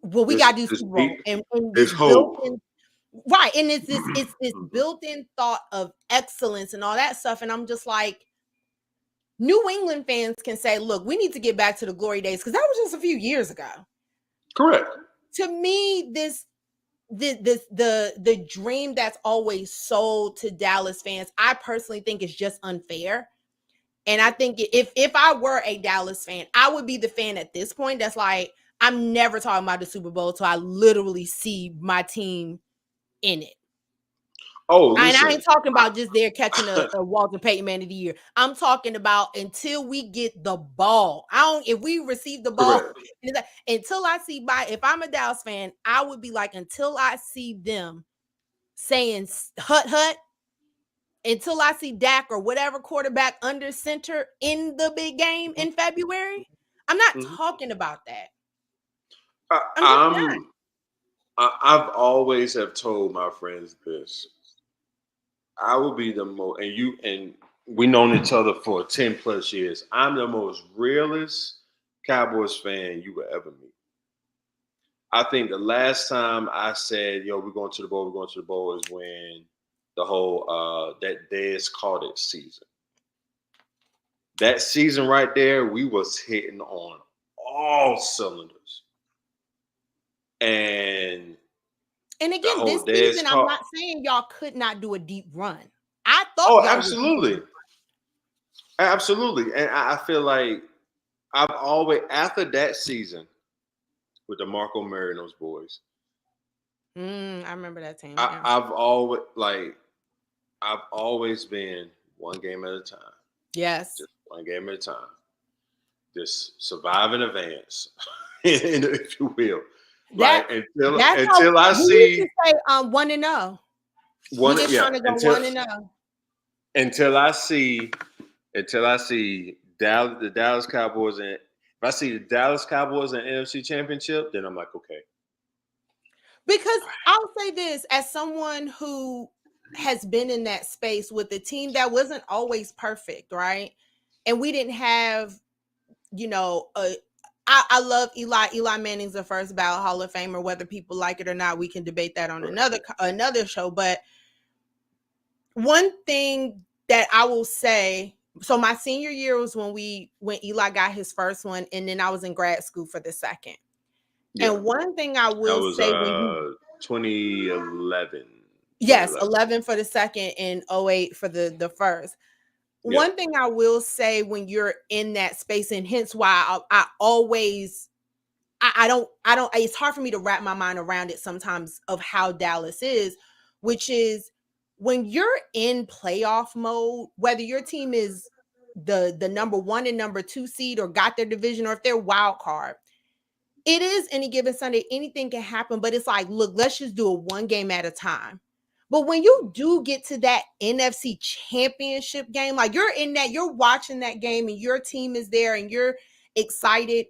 well, we got to do Super Bowl. And this this hope. built-in, right. And it's this built-in thought of excellence and all that stuff. And I'm just like, New England fans can say, look, we need to get back to the glory days because that was just a few years ago. Correct. To me, the dream that's always sold to Dallas fans, I personally think is just unfair. And I think if I were a Dallas fan, I would be the fan at this point that's like, I'm never talking about the Super Bowl until I literally see my team in it. Oh, And listen. I ain't talking about just there catching a Walter Payton Man of the Year. I'm talking about until we get the ball. If we receive the ball, until I see if I'm a Dallas fan, I would be like, until I see them saying hut hut, until I see Dak or whatever quarterback under center in the big game in February, I'm not talking about that. I've always have told my friends this. I will be the most, and we known each other for 10 plus years. I'm the most realist Cowboys fan you will ever meet. I think the last time I said, we're going to the bowl is when the whole that Dez called it season. That season right there, we was hitting on all cylinders. And again, this season, I'm not saying y'all could not do a deep run. I thought absolutely. Absolutely. And I feel like I've always, after that season with the Marco Murray and those boys. I remember that team. I've always been one game at a time. Yes. Just one game at a time. Just survive in advance, if you will. Right? Until I see 1-0. Trying to go 1-0. Until I see the Dallas Cowboys, and if I see the Dallas Cowboys in NFC Championship, then I'm like, okay. Because I'll say this, as someone who has been in that space with a team that wasn't always perfect, right? And we didn't have, I love Eli. Eli Manning's the first ballot Hall of Famer. Whether people like it or not, we can debate that on another show. But one thing that I will say, so my senior year was when Eli got his first one, and then I was in grad school for the second. Yeah. And one thing I will say, 2011. Yes, 11 for the second and 08 for the first. Yeah. One thing I will say when you're in that space, and hence why I always, I don't, it's hard for me to wrap my mind around it sometimes of how Dallas is, which is when you're in playoff mode, whether your team is the number 1 and number 2 seed or got their division, or if they're wild card, it is any given Sunday, anything can happen, but it's like, look, let's just do it one game at a time. But when you do get to that NFC Championship game, like you're in that, you're watching that game and your team is there and you're excited.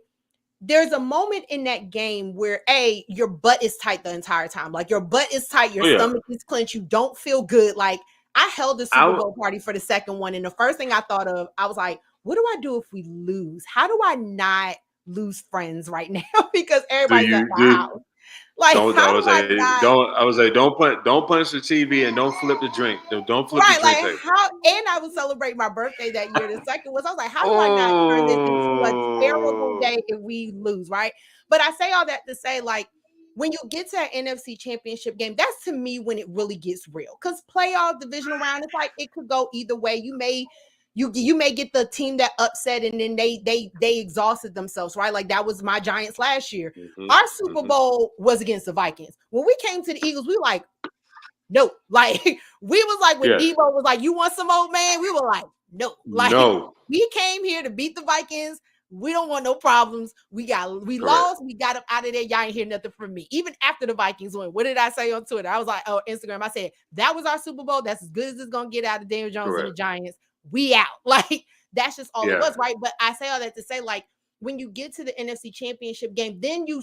There's a moment in that game where your butt is tight the entire time. Like your butt is tight, your stomach is clenched, you don't feel good. Like I held the Super Bowl party for the second one, and the first thing I thought of, I was like, what do I do if we lose? How do I not lose friends right now? Because everybody's at the house. Like, don't punch the TV and don't flip the drink. Don't flip the drink. Like and I was celebrating my birthday that year. The second was, I was like, how do I not turn this into a terrible day if we lose, right? But I say all that to say, like, when you get to that NFC Championship game, that's to me when it really gets real. Because playoff divisional round, it's like it could go either way. You may get the team that upset and then they exhausted themselves, right? Like that was my Giants last year. Mm-hmm. Our Super Bowl was against the Vikings. When we came to the Eagles, we were like, no. Like we was like, when Debo was like, you want some, old man? We were like, no. Like we came here to beat the Vikings. We don't want no problems. We lost. We got up out of there. Y'all ain't hear nothing from me. Even after the Vikings win. What did I say on Twitter? I was like, Instagram. I said, that was our Super Bowl. That's as good as it's going to get out of Daniel Jones and the Giants. We out. Like, that's just all it was, right? But I say all that to say, like, when you get to the NFC Championship game, then you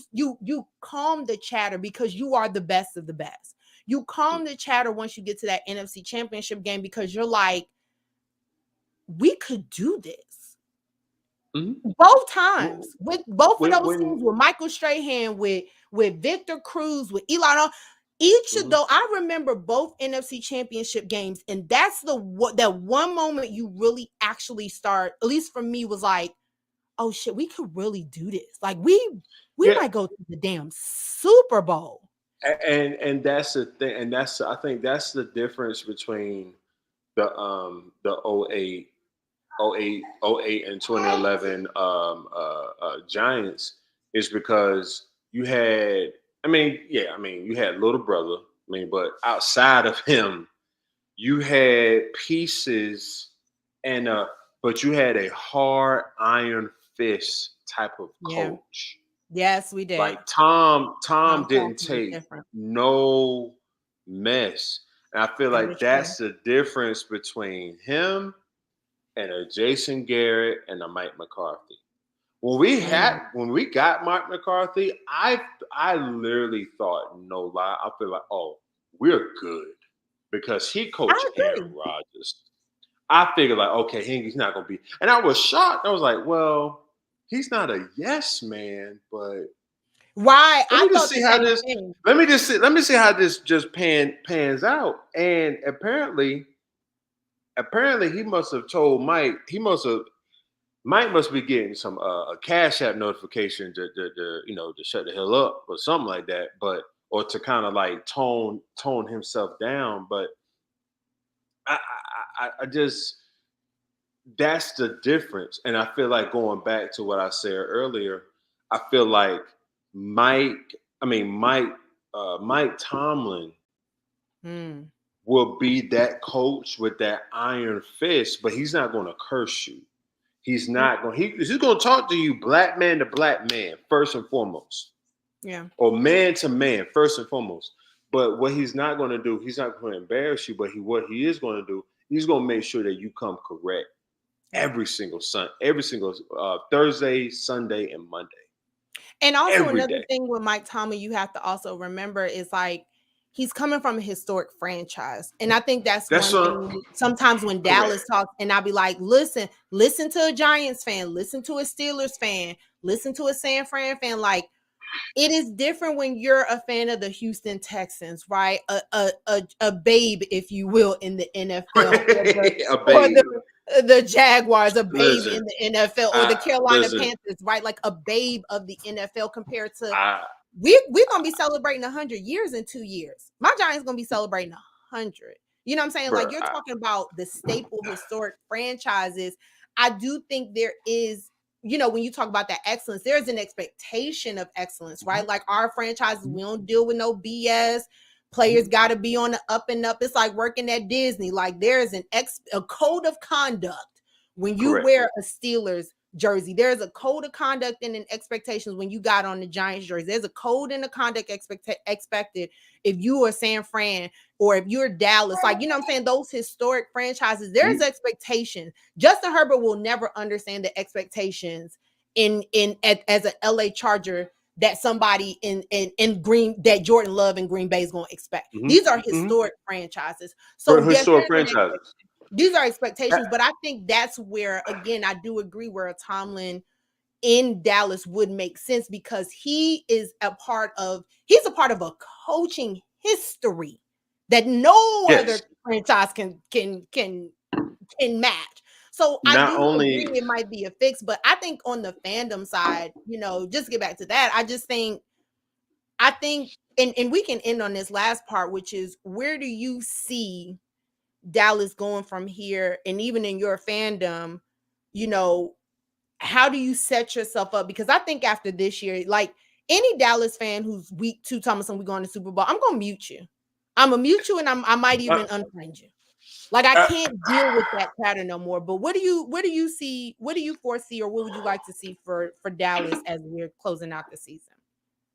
calm the chatter because you are the best of the best. You calm the chatter once you get to that NFC Championship game because you're like, we could do this. Both times with both of those When teams, with Michael Strahan, with Victor Cruz, with Elon. Each of those, I remember both NFC Championship games, and that's that one moment you really actually start. At least for me, was like, oh shit, we could really do this. Like we might go to the damn Super Bowl. and that's the thing, and I think that's the difference between the '08 and 2011 Giants is because you had, you had little brother. But outside of him, you had pieces but you had a hard iron fist type of coach. Yes, we did. Like Tom didn't Coughlin was take different. no mess. And I feel That like is that's true. the difference between him and a Jason Garrett and a Mike McCarthy. When we got Mike McCarthy, I literally thought, no lie, I feel like, oh, we're good because he coached I Aaron agree. Rodgers. I figured like, okay, he's not gonna be, and I was shocked. I was like, well, he's not a yes man, but Right. let I me just thought see the how same this. thing. Let me see how this just pans out. And apparently he must have told Mike. Mike must be getting some a Cash App notification to shut the hell up or something like that. But or to kind of like tone himself down. But I just that's the difference. And I feel like going back to what I said earlier, I feel like Mike Tomlin will be that coach with that iron fist, but he's not going to curse you. He's not going. He's going to talk to you, black man to black man, first and foremost. Yeah. Or man to man, first and foremost. But what he's not going to do, he's not going to embarrass you. But what he is going to do, he's going to make sure that you come correct every single Thursday, Sunday, and Monday. And also every another day. thing with Mike Tomlin, you have to also remember is like he's coming from a historic franchise. And I think that's one thing sometimes when Dallas talks, and I'll be like, listen to a Giants fan, listen to a Steelers fan, listen to a San Fran fan. Like, it is different when you're a fan of the Houston Texans, right? A babe, if you will, in the NFL, or the Jaguars, a babe in the NFL, or the Carolina Panthers, right? Like a babe of the NFL compared to we're gonna be celebrating 100 years in 2 years. My Giants gonna be celebrating 100. You know what I'm saying? Like, you're talking about the staple historic franchises. I do think there is, when you talk about that excellence, there's an expectation of excellence, right? Like our franchises, we don't deal with no BS. Players got to be on the up and up. It's like working at Disney. Like, there's a code of conduct when you wear a Steelers jersey. There's a code of conduct and an expectations when you got on the Giants jersey. There's a code and a conduct expected if you are San Fran or if you're Dallas. Like, you know what I'm saying? Those historic franchises, there's expectations. Justin Herbert will never understand the expectations as an LA Charger that somebody in Green, that Jordan Love in Green Bay is going to expect. These are historic franchises. So yes, historic franchises. These are expectations, but I think that's where, again, I do agree where a Tomlin in Dallas would make sense because he's a part of a coaching history that no other franchise can match. So I do agree it might be a fix, but I think on the fandom side, just to get back to that, I think, and we can end on this last part, which is, where do you see Dallas going from here? And even in your fandom, how do you set yourself up? Because I think after this year, like any Dallas fan who's week 2 Thomas and we going to Super Bowl, I'm gonna mute you. I'm gonna mute you, and I might even unfriend you. Like, I can't deal with that pattern no more. But what do you see? What do you foresee, or what would you like to see for Dallas as we're closing out the season?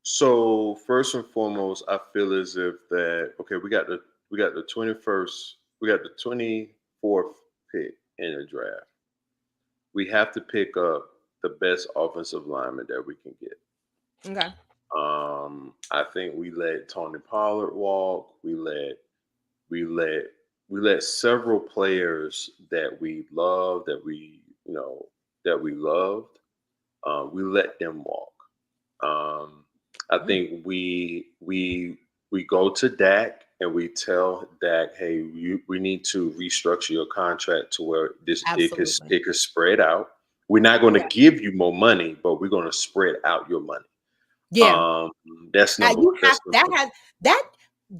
So first and foremost, I feel as if that we got the 21st, we got the 24th pick in the draft. We have to pick up the best offensive lineman that we can get. Okay. I think we let Tony Pollard walk. We let several players that we love, that we that we loved, we let them walk. I think we go to Dak and we tell Dak, hey, we need to restructure your contract to where Absolutely. it could spread out. We're not going to Yeah. give you more money, but we're going to spread out your money. Yeah. That's number. You have That's that.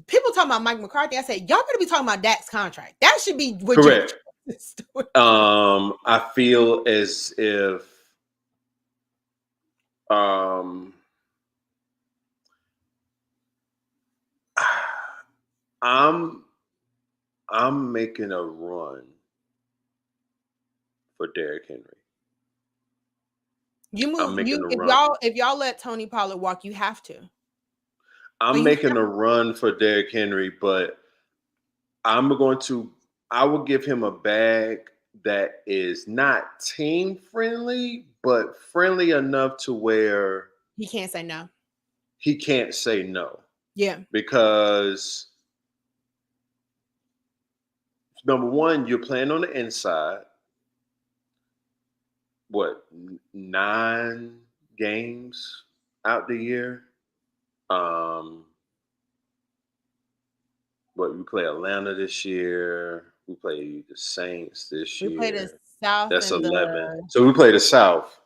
People talking about Mike McCarthy. I said, y'all better be talking about Dak's contract. That should be what correct. you. I feel as if I'm making a run for Derrick Henry. You move. I'm making a If run. y'all let Tony Pollard walk, you have to. I'm making a run for Derrick Henry, but I will give him a bag that is not team friendly, but friendly enough to where he can't say no. He can't say no. Yeah. Because number one, you're playing on the inside. What, 9 games out the year? But we play Atlanta this year. We play the Saints this year. We play the South. That's and 11. So we play the South.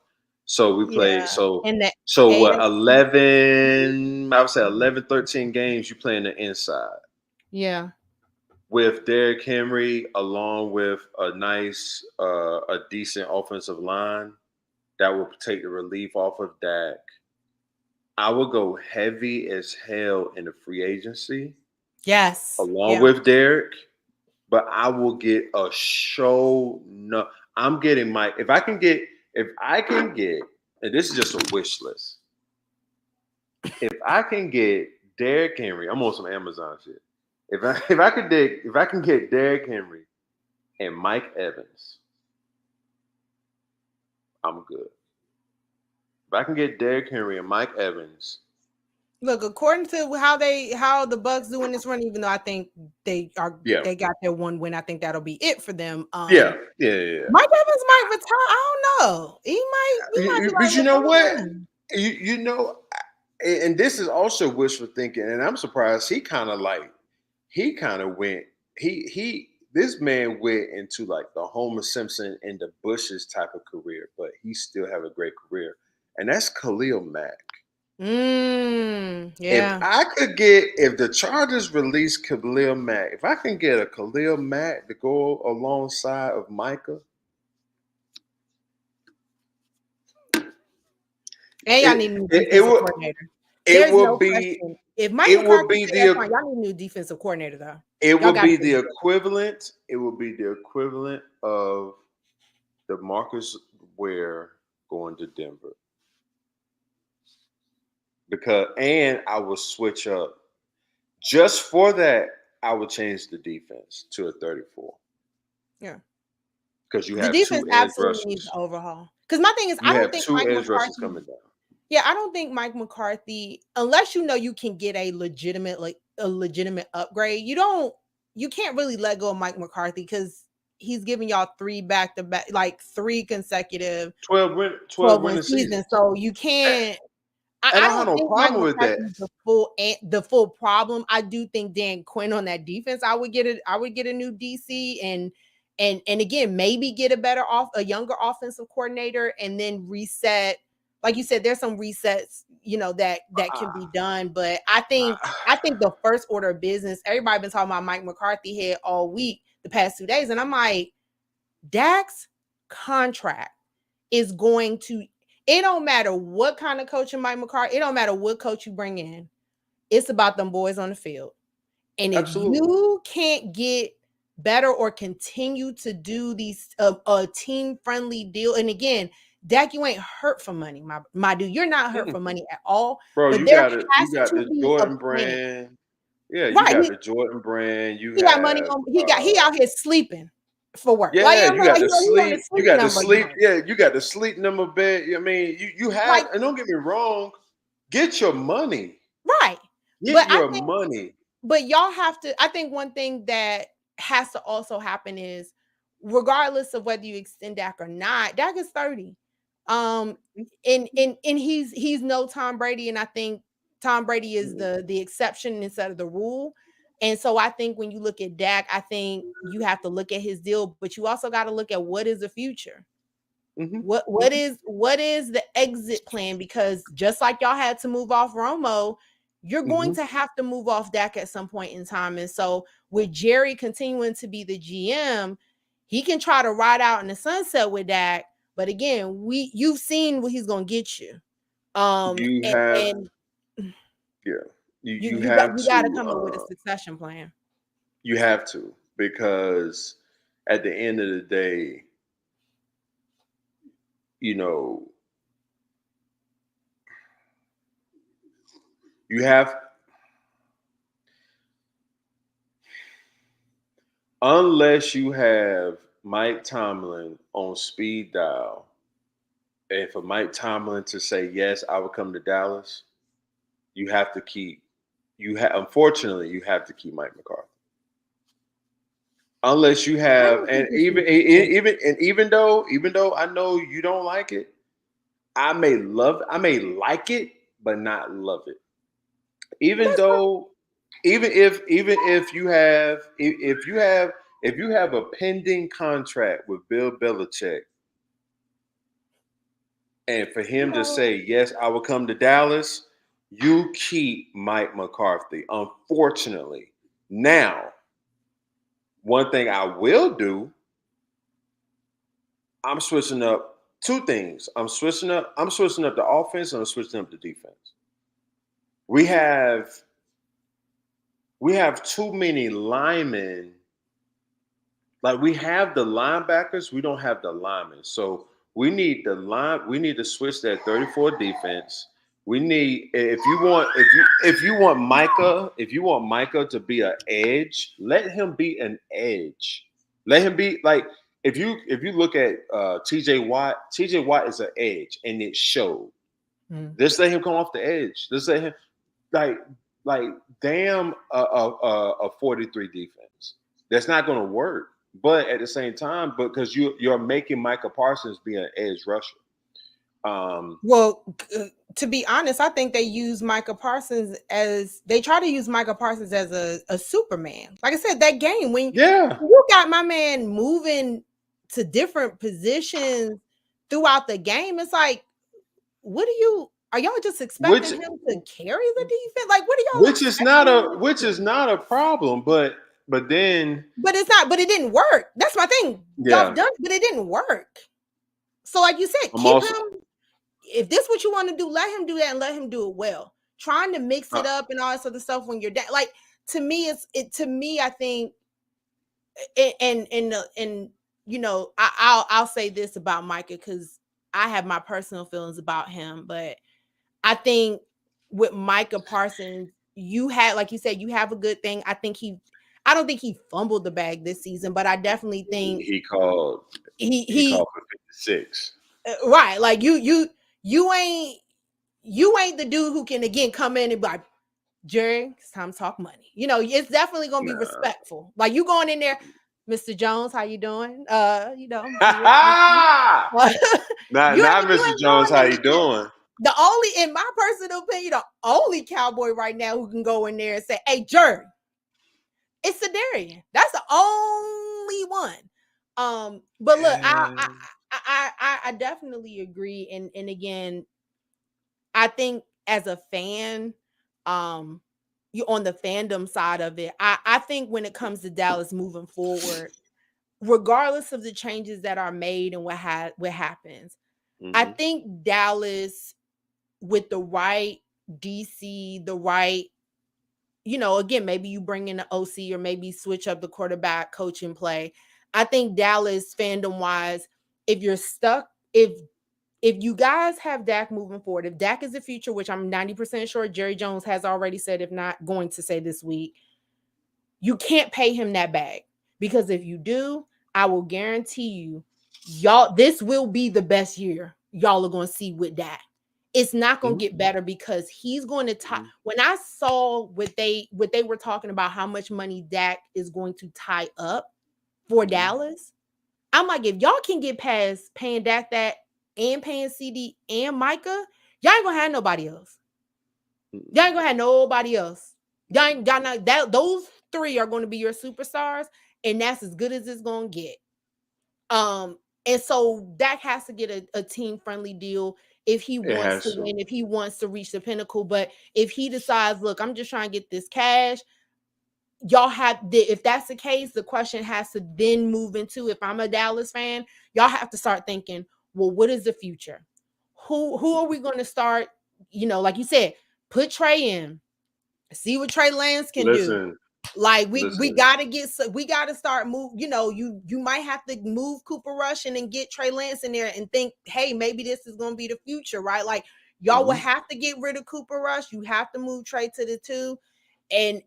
So we play what, 11, I would say 11, 13 games you play in the inside. Yeah. With Derrick Henry, along with a decent offensive line that will take the relief off of Dak, I would go heavy as hell in the free agency. Yes. Along with Derrick, but I will get a show. No, I'm getting if I can get, and this is just a wish list. If I can get Derrick Henry, I'm on some Amazon shit. If I can get Derrick Henry and Mike Evans, I'm good. If I can get Derrick Henry and Mike Evans. Look, according to how the Bucks doing this run, even though I think they got their one win, I think that'll be it for them. Yeah. Mike Evans might retire. I don't know. He might. But you know what? You know, and this is also wishful thinking, and I'm surprised he kind of went. This man went into like the Homer Simpson and the Bushes type of career, but he still have a great career, and that's Khalil Mack. Yeah. If the Chargers release Khalil Mack, if I can get a Khalil Mack to go alongside of Micah, and y'all need a new defensive coordinator. There's no question. If Mike McCarthy y'all need a new defensive coordinator though. It would be the equivalent. It would be the equivalent of the Marcus Ware going to Denver. And I will switch up. Just for that, I would change the defense to a 34. Yeah. Because you the have defense two edge absolutely rushers. Needs overhaul. Because my thing is, I don't think two edge rushers coming down. Yeah, I don't think Mike McCarthy, unless you can get a legitimate upgrade, you can't really let go of Mike McCarthy because he's giving y'all 3 back-to-back, like 3 consecutive 12-win seasons. So you can't. I don't have no problem with that. The full problem. I do think Dan Quinn on that defense, I would get a new DC and again maybe get a younger offensive coordinator and then reset. Like you said, there's some resets, that can be done. But I think the first order of business, everybody been talking about Mike McCarthy head all week, the past 2 days, and I'm like, Dak's contract is going to. It don't matter what kind of coaching Mike McCarthy. It don't matter what coach you bring in. It's about them boys on the field. And if you can't get better or continue to do these a team-friendly deal, and again, Dak, you ain't hurt for money, my dude. You're not hurt for money at all. Bro, but you got the Jordan brand. Yeah, you got the Jordan brand. He got money on. He out here sleeping for work. Yeah, you got the sleep. You got the sleep. Yeah, you got the sleep number bed. I mean, you have. And don't get me wrong, get your money. Right. Get your money. But y'all have to. I think one thing that has to also happen is regardless of whether you extend Dak or not, Dak is 30. And he's no Tom Brady, and I think Tom Brady is the exception instead of the rule. And so I think when you look at Dak, I think you have to look at his deal, but you also got to look at what is the future. What is the exit plan? Because just like y'all had to move off Romo, you're going to have to move off Dak at some point in time. And so with Jerry continuing to be the GM, he can try to ride out in the sunset with Dak. But again, you've seen what he's gonna get you. You have, and yeah, you you have got to to, come up with a succession plan. you have to, because at the end of the day, you know, you have, unless you have Mike Tomlin on speed dial, and for Mike Tomlin to say yes, I would come to Dallas, you have to keep. Unfortunately, you have to keep Mike McCarthy. Unless you have, and even though I know you don't like it, I may like it, but not love it. Even if you have a pending contract with Bill Belichick, and for him to say yes, I will come to Dallas, you keep Mike McCarthy. Unfortunately, now one thing I will do, I'm switching up two things. I'm switching up the offense, and I'm switching up the defense. We have too many linemen. Like, we have the linebackers, we don't have the linemen. So we need to switch that 34 defense. We need, if you want Micah to be an edge, let him be an edge. Let him be, like, if you look at TJ Watt is an edge, and it showed. Just let him come off the edge. Just let him, like damn a 43 defense. That's not going to work. But at the same time, because you're making Micah Parsons be an edge rusher. Well, to be honest, I think they use Micah Parsons as a Superman. Like I said, that game when you got my man moving to different positions throughout the game, it's like, are y'all just expecting him to carry the defense? Like, what are y'all? Which is not a problem, but it's not. But it didn't work. That's my thing. Y'all done, but it didn't work. So, like you said, keep him. If this what you want to do, let him do that, and let him do it well. Trying to mix it up and all this other stuff when you're down, like, to me, I think, and you know, I'll say this about Micah, because I have my personal feelings about him, but I think with Micah Parsons, like you said, you have a good thing. I don't think he fumbled the bag this season, but I definitely think he called for 56. Right, like you ain't the dude who can again come in and be like, Jerry, it's time to talk money. You know, it's definitely gonna be respectful. Like, you going in there, Mr. Jones, how you doing? You know, not Mr. Jones, how you doing? The only, in my personal opinion, the only Cowboy right now who can go in there and say, "Hey, Jerry," it's Sedarian. That's the only one. But look, I definitely agree, and again, I think as a fan, you on the fandom side of it, I think when it comes to Dallas moving forward, regardless of the changes that are made and what happens, I think Dallas, with the right DC, the right, you know, again, maybe you bring in an OC or maybe switch up the quarterback coaching play. I think Dallas, fandom wise, if you're stuck, if you guys have Dak moving forward, if Dak is the future, which I'm 90% sure Jerry Jones has already said, if not going to say this week, you can't pay him that bag, because if you do, I will guarantee you, y'all, this will be the best year y'all are going to see with Dak. It's not going to get better, because he's going to tie. When I saw what they were talking about, how much money Dak is going to tie up for Dallas, I'm like, if y'all can get past paying Dak that and paying CD and Micah, y'all ain't gonna have nobody else. Y'all ain't gonna have nobody else. Y'all not that those three are going to be your superstars, and that's as good as it's gonna get. And so Dak has to get a team-friendly deal if he It wants has to to. win, if he wants to reach the pinnacle. But if he decides, look, I'm just trying to get this cash, y'all if that's the case, the question has to then move into, if I'm a Dallas fan, y'all have to start thinking, well, what is the future? Who are we going to start? Like you said, put Trey in, see what Trey Lance can do. Listen, Like we listen. gotta start move. You might have to move Cooper Rush and get Trey Lance in there and think, hey, maybe this is gonna be the future, right? Like y'all will have to get rid of Cooper Rush. You have to move Trey to the 2, and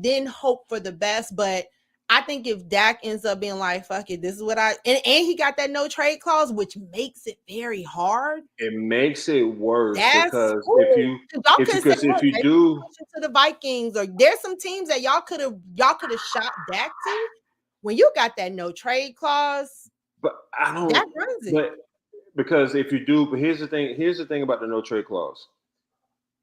then hope for the best. But I think if Dak ends up being like, fuck it, this is what and he got that no trade clause, which makes it very hard. It makes it worse That's because cool. if you do, to the Vikings, or there's some teams that y'all could have shot Dak to. When you got that no trade clause, but I don't. that runs it. But because if you do, but here's the thing. Here's the thing about the no trade clause.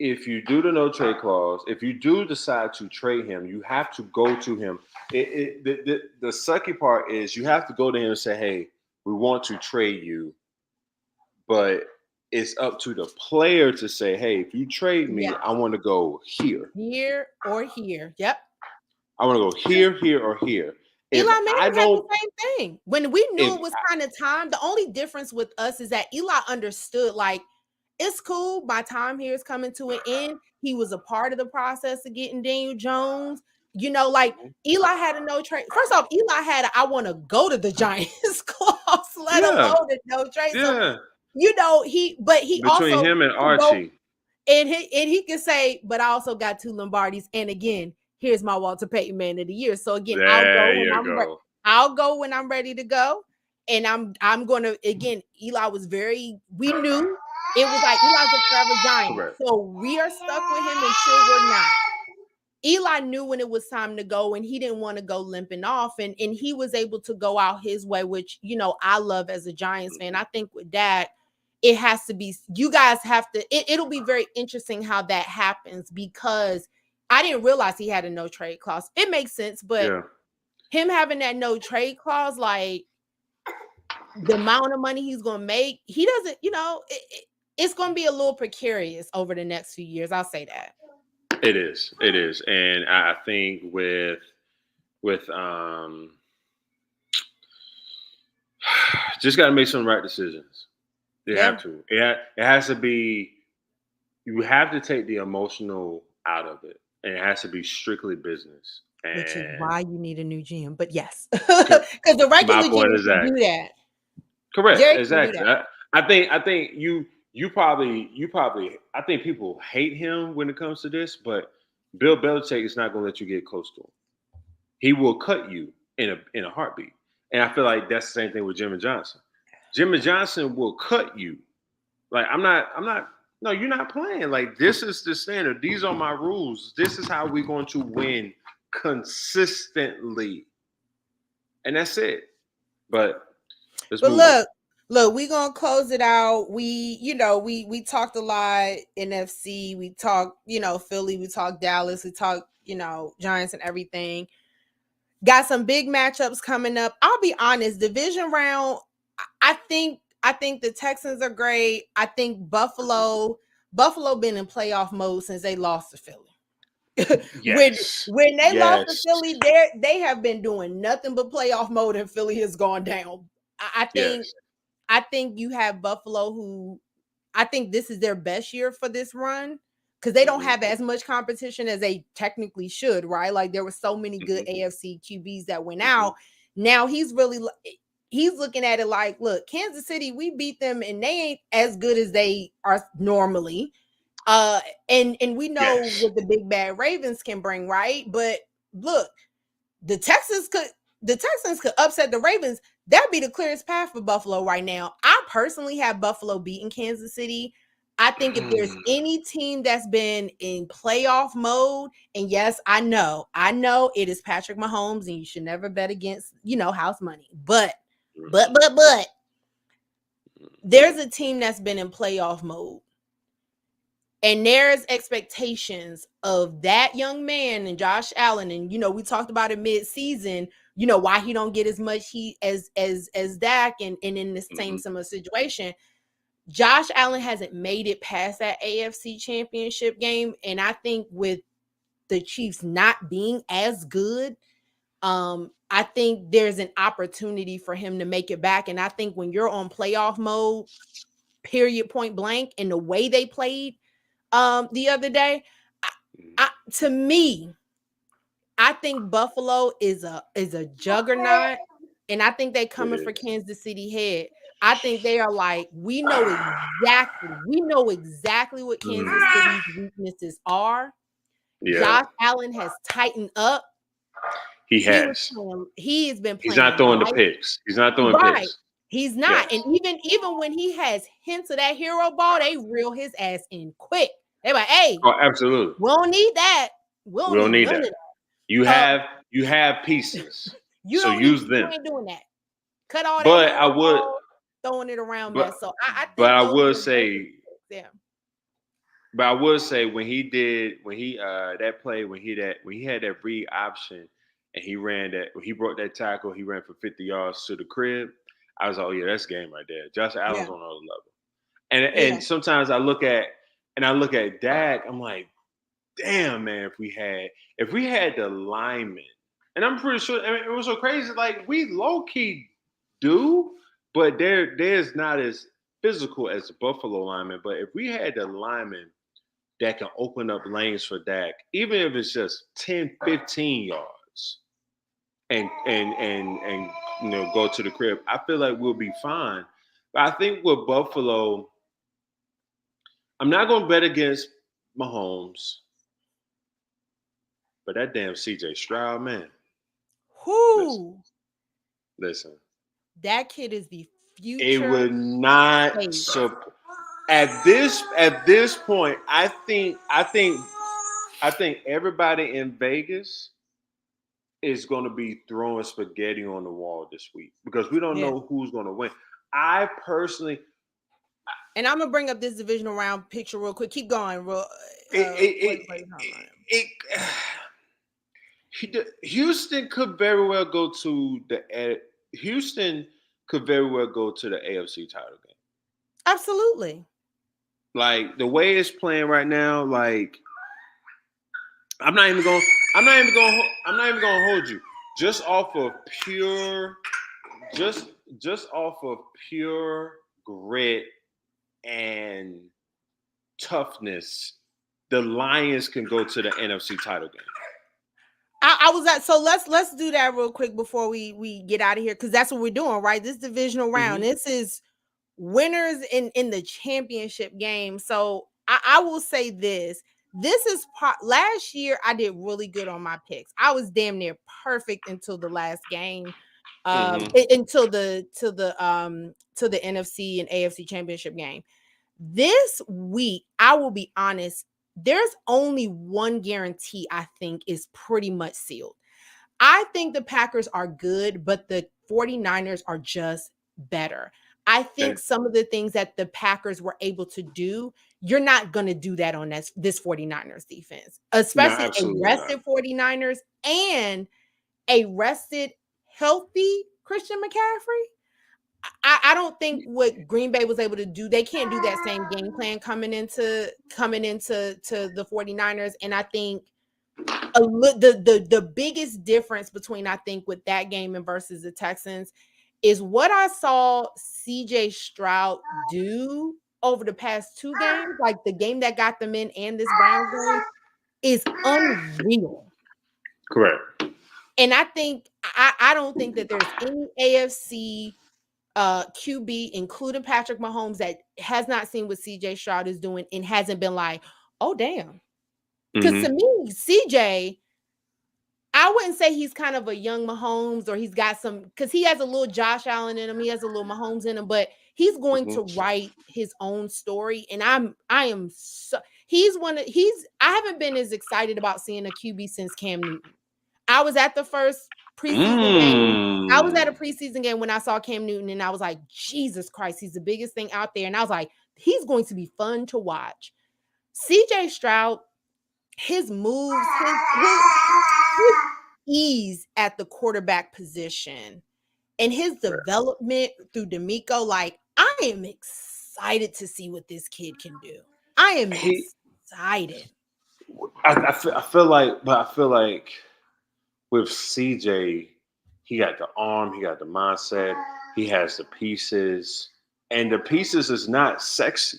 If you do the no trade clause, if you do decide to trade him, you have to go to him. The sucky part is you have to go to him and say, hey, we want to trade you, but it's up to the player to say, hey, if you trade me, I want to go here. Here or here. Yep. I want to go here, here, or here. Eli Manning had the same thing. When we knew it was kind of time, the only difference with us is that Eli understood, like, it's cool. My time here is coming to an end. He was a part of the process of getting Daniel Jones. Like Eli had a no trade. First off, Eli had I want to go to the Giants clause, let alone a no trade. Yeah. So, he between also him and Archie. And he can say, but I also got 2 Lombardis. And again, here's my Walter Payton Man of the Year. So again, I'll go when I'm ready to go. And I'm gonna, again, Eli was we knew it was like Eli's a forever Giant. Correct. So we are stuck with him until we're not. Eli knew when it was time to go, and he didn't want to go limping off. And he was able to go out his way, which, I love as a Giants fan. I think with that, it has to be, you guys have to, it'll be very interesting how that happens, because I didn't realize he had a no trade clause. It makes sense, but him having that no trade clause, like the amount of money he's going to make, he doesn't, it's going to be a little precarious over the next few years. I'll say that. It is. And I think with just got to make some right decisions. You have to. It has to be, you have to take the emotional out of it, and it has to be strictly business. And which is why you need a new GM. But yes, because the regular GM can do that. Correct. Jerry, exactly. I think you probably I think people hate him when it comes to this, but Bill Belichick is not going to let you get close to him. He will cut you in a heartbeat. And I feel like that's the same thing with Jimmy Johnson. Jimmy Johnson will cut you. Like, no, you're not playing. Like, this is the standard. These are my rules. This is how we're going to win consistently. And that's it. But look, we're going to close it out. We talked a lot NFC. We talked, Philly. We talked Dallas. We talked, Giants and everything. Got some big matchups coming up. I'll be honest, division round, I think the Texans are great. I think Buffalo been in playoff mode since they lost to Philly. Yes. When they lost to Philly, they have been doing nothing but playoff mode, and Philly has gone down. I think you have Buffalo, who I think this is their best year for this run, because they don't have as much competition as they technically should, right? Like, there were so many good AFC QBs that went out. Now he's looking at it like, look, Kansas City, we beat them and they ain't as good as they are normally. And we know what the big bad Ravens can bring, right? But look, the Texans could upset the Ravens. That'd be the clearest path for Buffalo right now. I personally have Buffalo beating Kansas City. I think if there's any team that's been in playoff mode, and yes, I know it is Patrick Mahomes, and you should never bet against, house money. But But there's a team that's been in playoff mode. And there's expectations of that young man and Josh Allen. And, we talked about it mid-season, why he don't get as much heat as Dak and in the same similar situation. Josh Allen hasn't made it past that AFC championship game. And I think with the Chiefs not being as good, I think there's an opportunity for him to make it back. And I think when you're on playoff mode, period, point blank, and the way they played the other day, to me, I think Buffalo is a juggernaut, and I think they coming for Kansas City head. I think they are like, we know exactly what Kansas City's weaknesses are. Yeah. Josh Allen has tightened up. He has been playing. He's not throwing the picks. He's not throwing picks. He's not. Yes. And even when he has hints of that hero ball, they reel his ass in quick. They're like, hey, absolutely. We don't need that. We don't need that. You have pieces. So use them. You ain't doing that. Cut all that. But I would throwing it around there. So I think but I would say But I would say when he that play when he had that read option and he broke that tackle, he ran for 50 yards to the crib. I was like, oh yeah, that's game right there. Josh Allen's on another level. And sometimes I look at Dak, I'm like, damn man, if we had the linemen, and I'm pretty sure it was so crazy, like we low key do, but there's not as physical as the Buffalo linemen. But if we had the linemen that can open up lanes for Dak, even if it's just 10, 15 yards, and go to the crib, I feel like we'll be fine. But I think with Buffalo, I'm not going to bet against Mahomes, but that damn CJ Stroud, man. Who? Listen. That kid is the future. It would not at this point, I think everybody in Vegas is going to be throwing spaghetti on the wall this week because we don't know who's going to win. I personally, and I'm gonna bring up this divisional round picture real quick. Keep going, Houston could very well go to the AFC title game. Absolutely. Like the way it's playing right now, like I'm not even gonna hold you. Just off of pure grit and toughness, the Lions can go to the NFC title game. So let's do that real quick before we get out of here, because that's what we're doing, right? This divisional round. This is winners in the championship game. So I will say this. This is last year I did really good on my picks. I was damn near perfect until the last game. Until the NFC and AFC championship game. This week, I will be honest, there's only one guarantee I think is pretty much sealed. I think the Packers are good, but the 49ers are just better. I think some of the things that the Packers were able to do, you're not going to do that on this 49ers defense, especially a rested 49ers and a rested, healthy Christian McCaffrey. I don't think what Green Bay was able to do, they can't do that same game plan coming into the 49ers. And I think the biggest difference between, I think, with that game and versus the Texans is what I saw CJ Stroud do over the past two games, like the game that got them in and this Browns game, is unreal. Correct. And I think I don't think that there's any AFC QB, including Patrick Mahomes, that has not seen what CJ Stroud is doing and hasn't been like, oh damn. Because to me, CJ, I wouldn't say he's kind of a young Mahomes, or he's got some, because he has a little Josh Allen in him, he has a little Mahomes in him, but he's going to write his own story. And I haven't been as excited about seeing a QB since Cam Newton. I was at the first preseason game. I was at a preseason game when I saw Cam Newton, and I was like, Jesus Christ, he's the biggest thing out there. And I was like, he's going to be fun to watch. CJ Stroud, his moves, his ease at the quarterback position, and his development through D'Amico, like, I am excited to see what this kid can do. I am excited. I feel like with CJ, he got the arm, he got the mindset, he has the pieces, and the pieces is not sexy.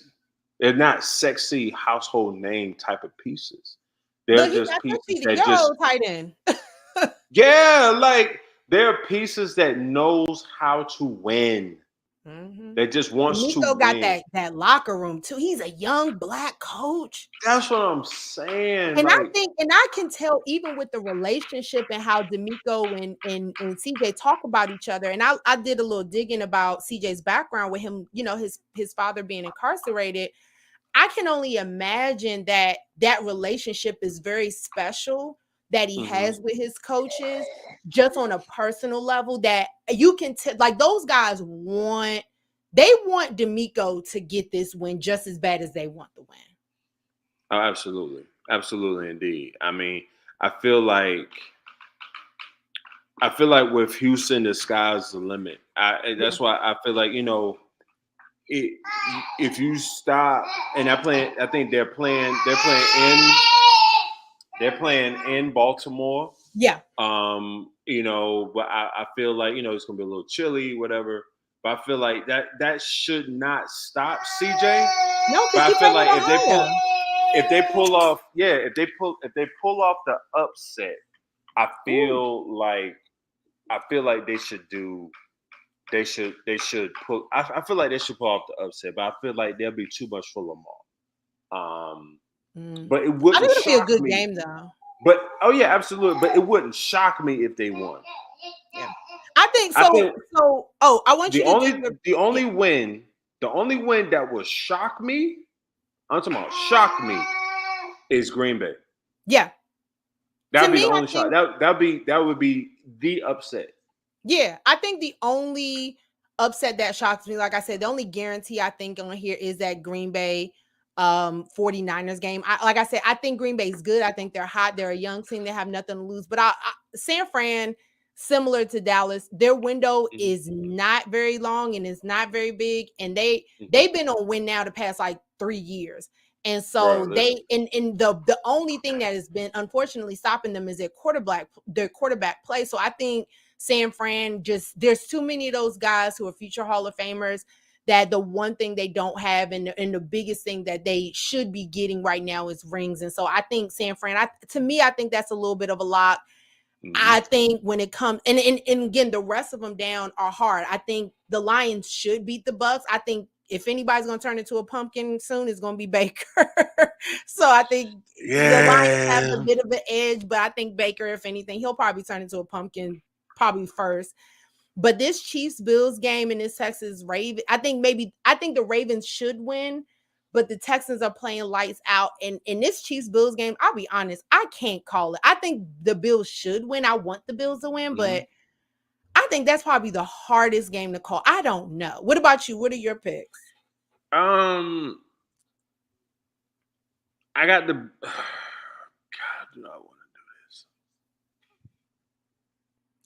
They're not sexy household name type of pieces. They're just pieces that just tight end. like they're pieces that knows how to win. Mm-hmm. That just wants D'Amico to got win. that locker room too. He's a young black coach. That's what I'm saying. And I can tell even with the relationship and how D'Amico and CJ talk about each other. And I did a little digging about CJ's background with him, his father being incarcerated. I can only imagine that relationship is very special that he has with his coaches, just on a personal level, that you can like those guys want D'Amico to get this win just as bad as they want the win. Oh, absolutely. Absolutely indeed. I mean, I feel like with Houston, the sky's the limit. That's why I feel like, if you stop, and I think they're playing in Baltimore. Yeah. But I feel like, it's gonna be a little chilly, whatever. But I feel like that should not stop CJ. No, but I feel like if they pull off the upset, I feel like they should do. They should pull. I feel like they should pull off the upset, but I feel like there'll be too much for Lamar. But it wouldn't. I think it'll be a good me. game though. But absolutely. But it wouldn't shock me if they won. Yeah, I think so. I want you to the only win that would shock me. I'm talking about shock me is Green Bay. Yeah, that'd be the only shock. That would be the upset. Yeah, I think the only upset that shocks me, like I said, the only guarantee I think on here is that Green Bay 49ers game. Like I said, I think Green Bay's good. I think they're hot. They're a young team. They have nothing to lose. But San Fran, similar to Dallas, their window is not very long and it's not very big. And they've been on win now the past like 3 years. And so the only thing that has been unfortunately stopping them is their quarterback play. So I think San Fran, there's too many of those guys who are future Hall of Famers that the one thing they don't have and the biggest thing that they should be getting right now is rings. And so I think San Fran, I think that's a little bit of a lock. I think when it comes, and again, the rest of them down are hard. I think the Lions should beat the Bucks. I think if anybody's going to turn into a pumpkin soon, it's going to be Baker. So I think the Lions have a bit of an edge, but I think Baker, if anything, he'll probably turn into a pumpkin probably first. But this Chiefs-Bills game and this Texas-Ravens, I think the Ravens should win, but the Texans are playing lights out. And in this Chiefs-Bills game, I'll be honest, I can't call it. I think the Bills should win. I want the Bills to win, but I think that's probably the hardest game to call. I don't know. What about you? What are your picks? I got the God, do not want to do this.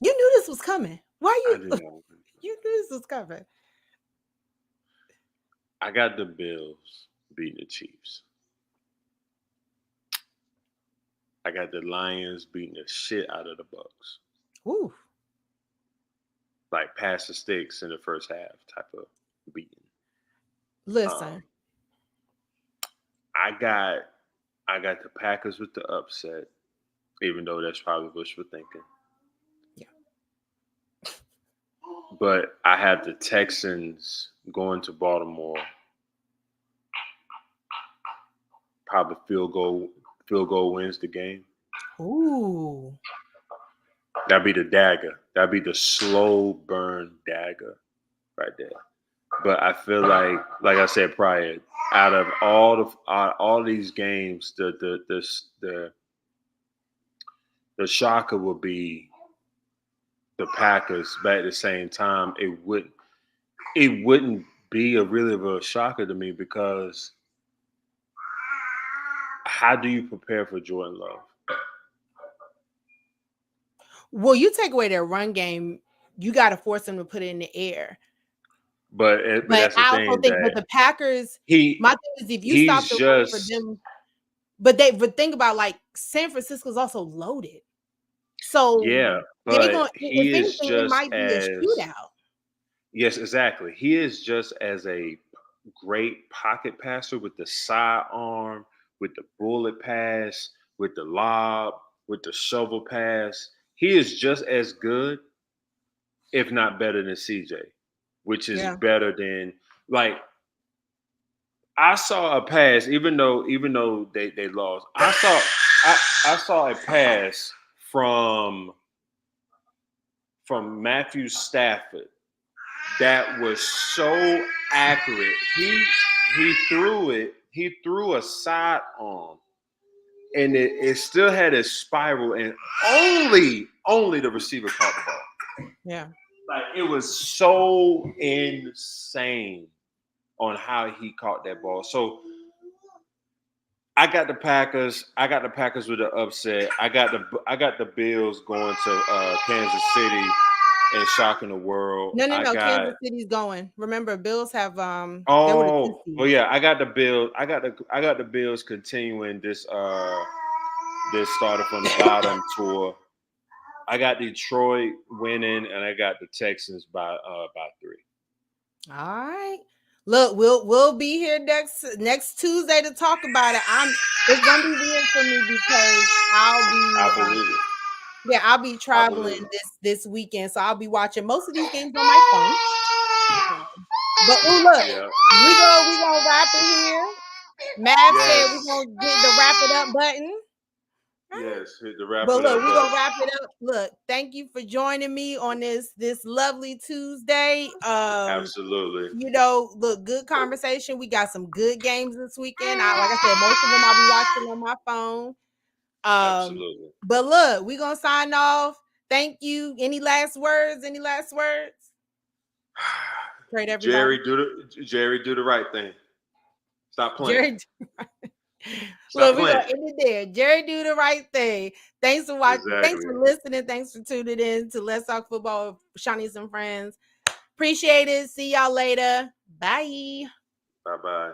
You knew this was coming. Why you knew this was coming? I got the Bills beating the Chiefs. I got the Lions beating the shit out of the Bucks. Ooh. Like pass the sticks in the first half type of beating. Listen. I got the Packers with the upset, even though that's probably wishful thinking. Yeah. But I have the Texans going to Baltimore. Probably field goal wins the game. Ooh. That'd be the dagger. That'd be the slow burn dagger right there. But I feel like I said prior, out of all these games, the shocker will be the Packers, but at the same time, it wouldn't be a really of a shocker to me because how do you prepare for Jordan Love? Well, you take away their run game, you got to force them to put it in the air. But that's the I thing also think, but the Packers, my thing is, if you stop the run for them, but think about like San Francisco's also loaded, so yeah, they but gonna, if anything, it might be a shootout. Yes, exactly. He is just as a great pocket passer with the sidearm, with the bullet pass, with the lob, with the shovel pass. He is just as good, if not better than CJ, which is better than like I saw a pass, even though they lost. I saw a pass from Matthew Stafford that was so accurate. He threw a sidearm, and it still had a spiral, and only the receiver caught the ball. Yeah, like it was so insane on how he caught that ball. So I got the Packers. I got the Packers with the upset. I got the Bills going to Kansas City and shocking the world. No. Kansas City's going. Remember, Bills have well, yeah. I got the Bills. I got the Bills continuing this started from the bottom tour. I got Detroit winning, and I got the Texans by 3. All right. Look, we'll be here next Tuesday to talk about it. It's gonna be weird for me because I'll be traveling this weekend, so I'll be watching most of these games on my phone. But look, we gonna wrap it here. Matt said we're gonna get the wrap it up button. Yes, hit the wrap but it up. Look, we're gonna wrap it up. Look, thank you for joining me on this lovely Tuesday. Absolutely. Look, good conversation. We got some good games this weekend. Like I said, most of them I'll be watching on my phone. Absolutely. But look, we're gonna sign off. Thank you. Any last words? Great, everybody. Jerry, do the right thing. Stop playing. Look, we're gonna end it there. Jerry, do the right thing. Thanks for watching. Exactly. Thanks for listening. Thanks for tuning in to Let's Talk Football with Sha'Niece and Friends. Appreciate it. See y'all later. Bye. Bye-bye.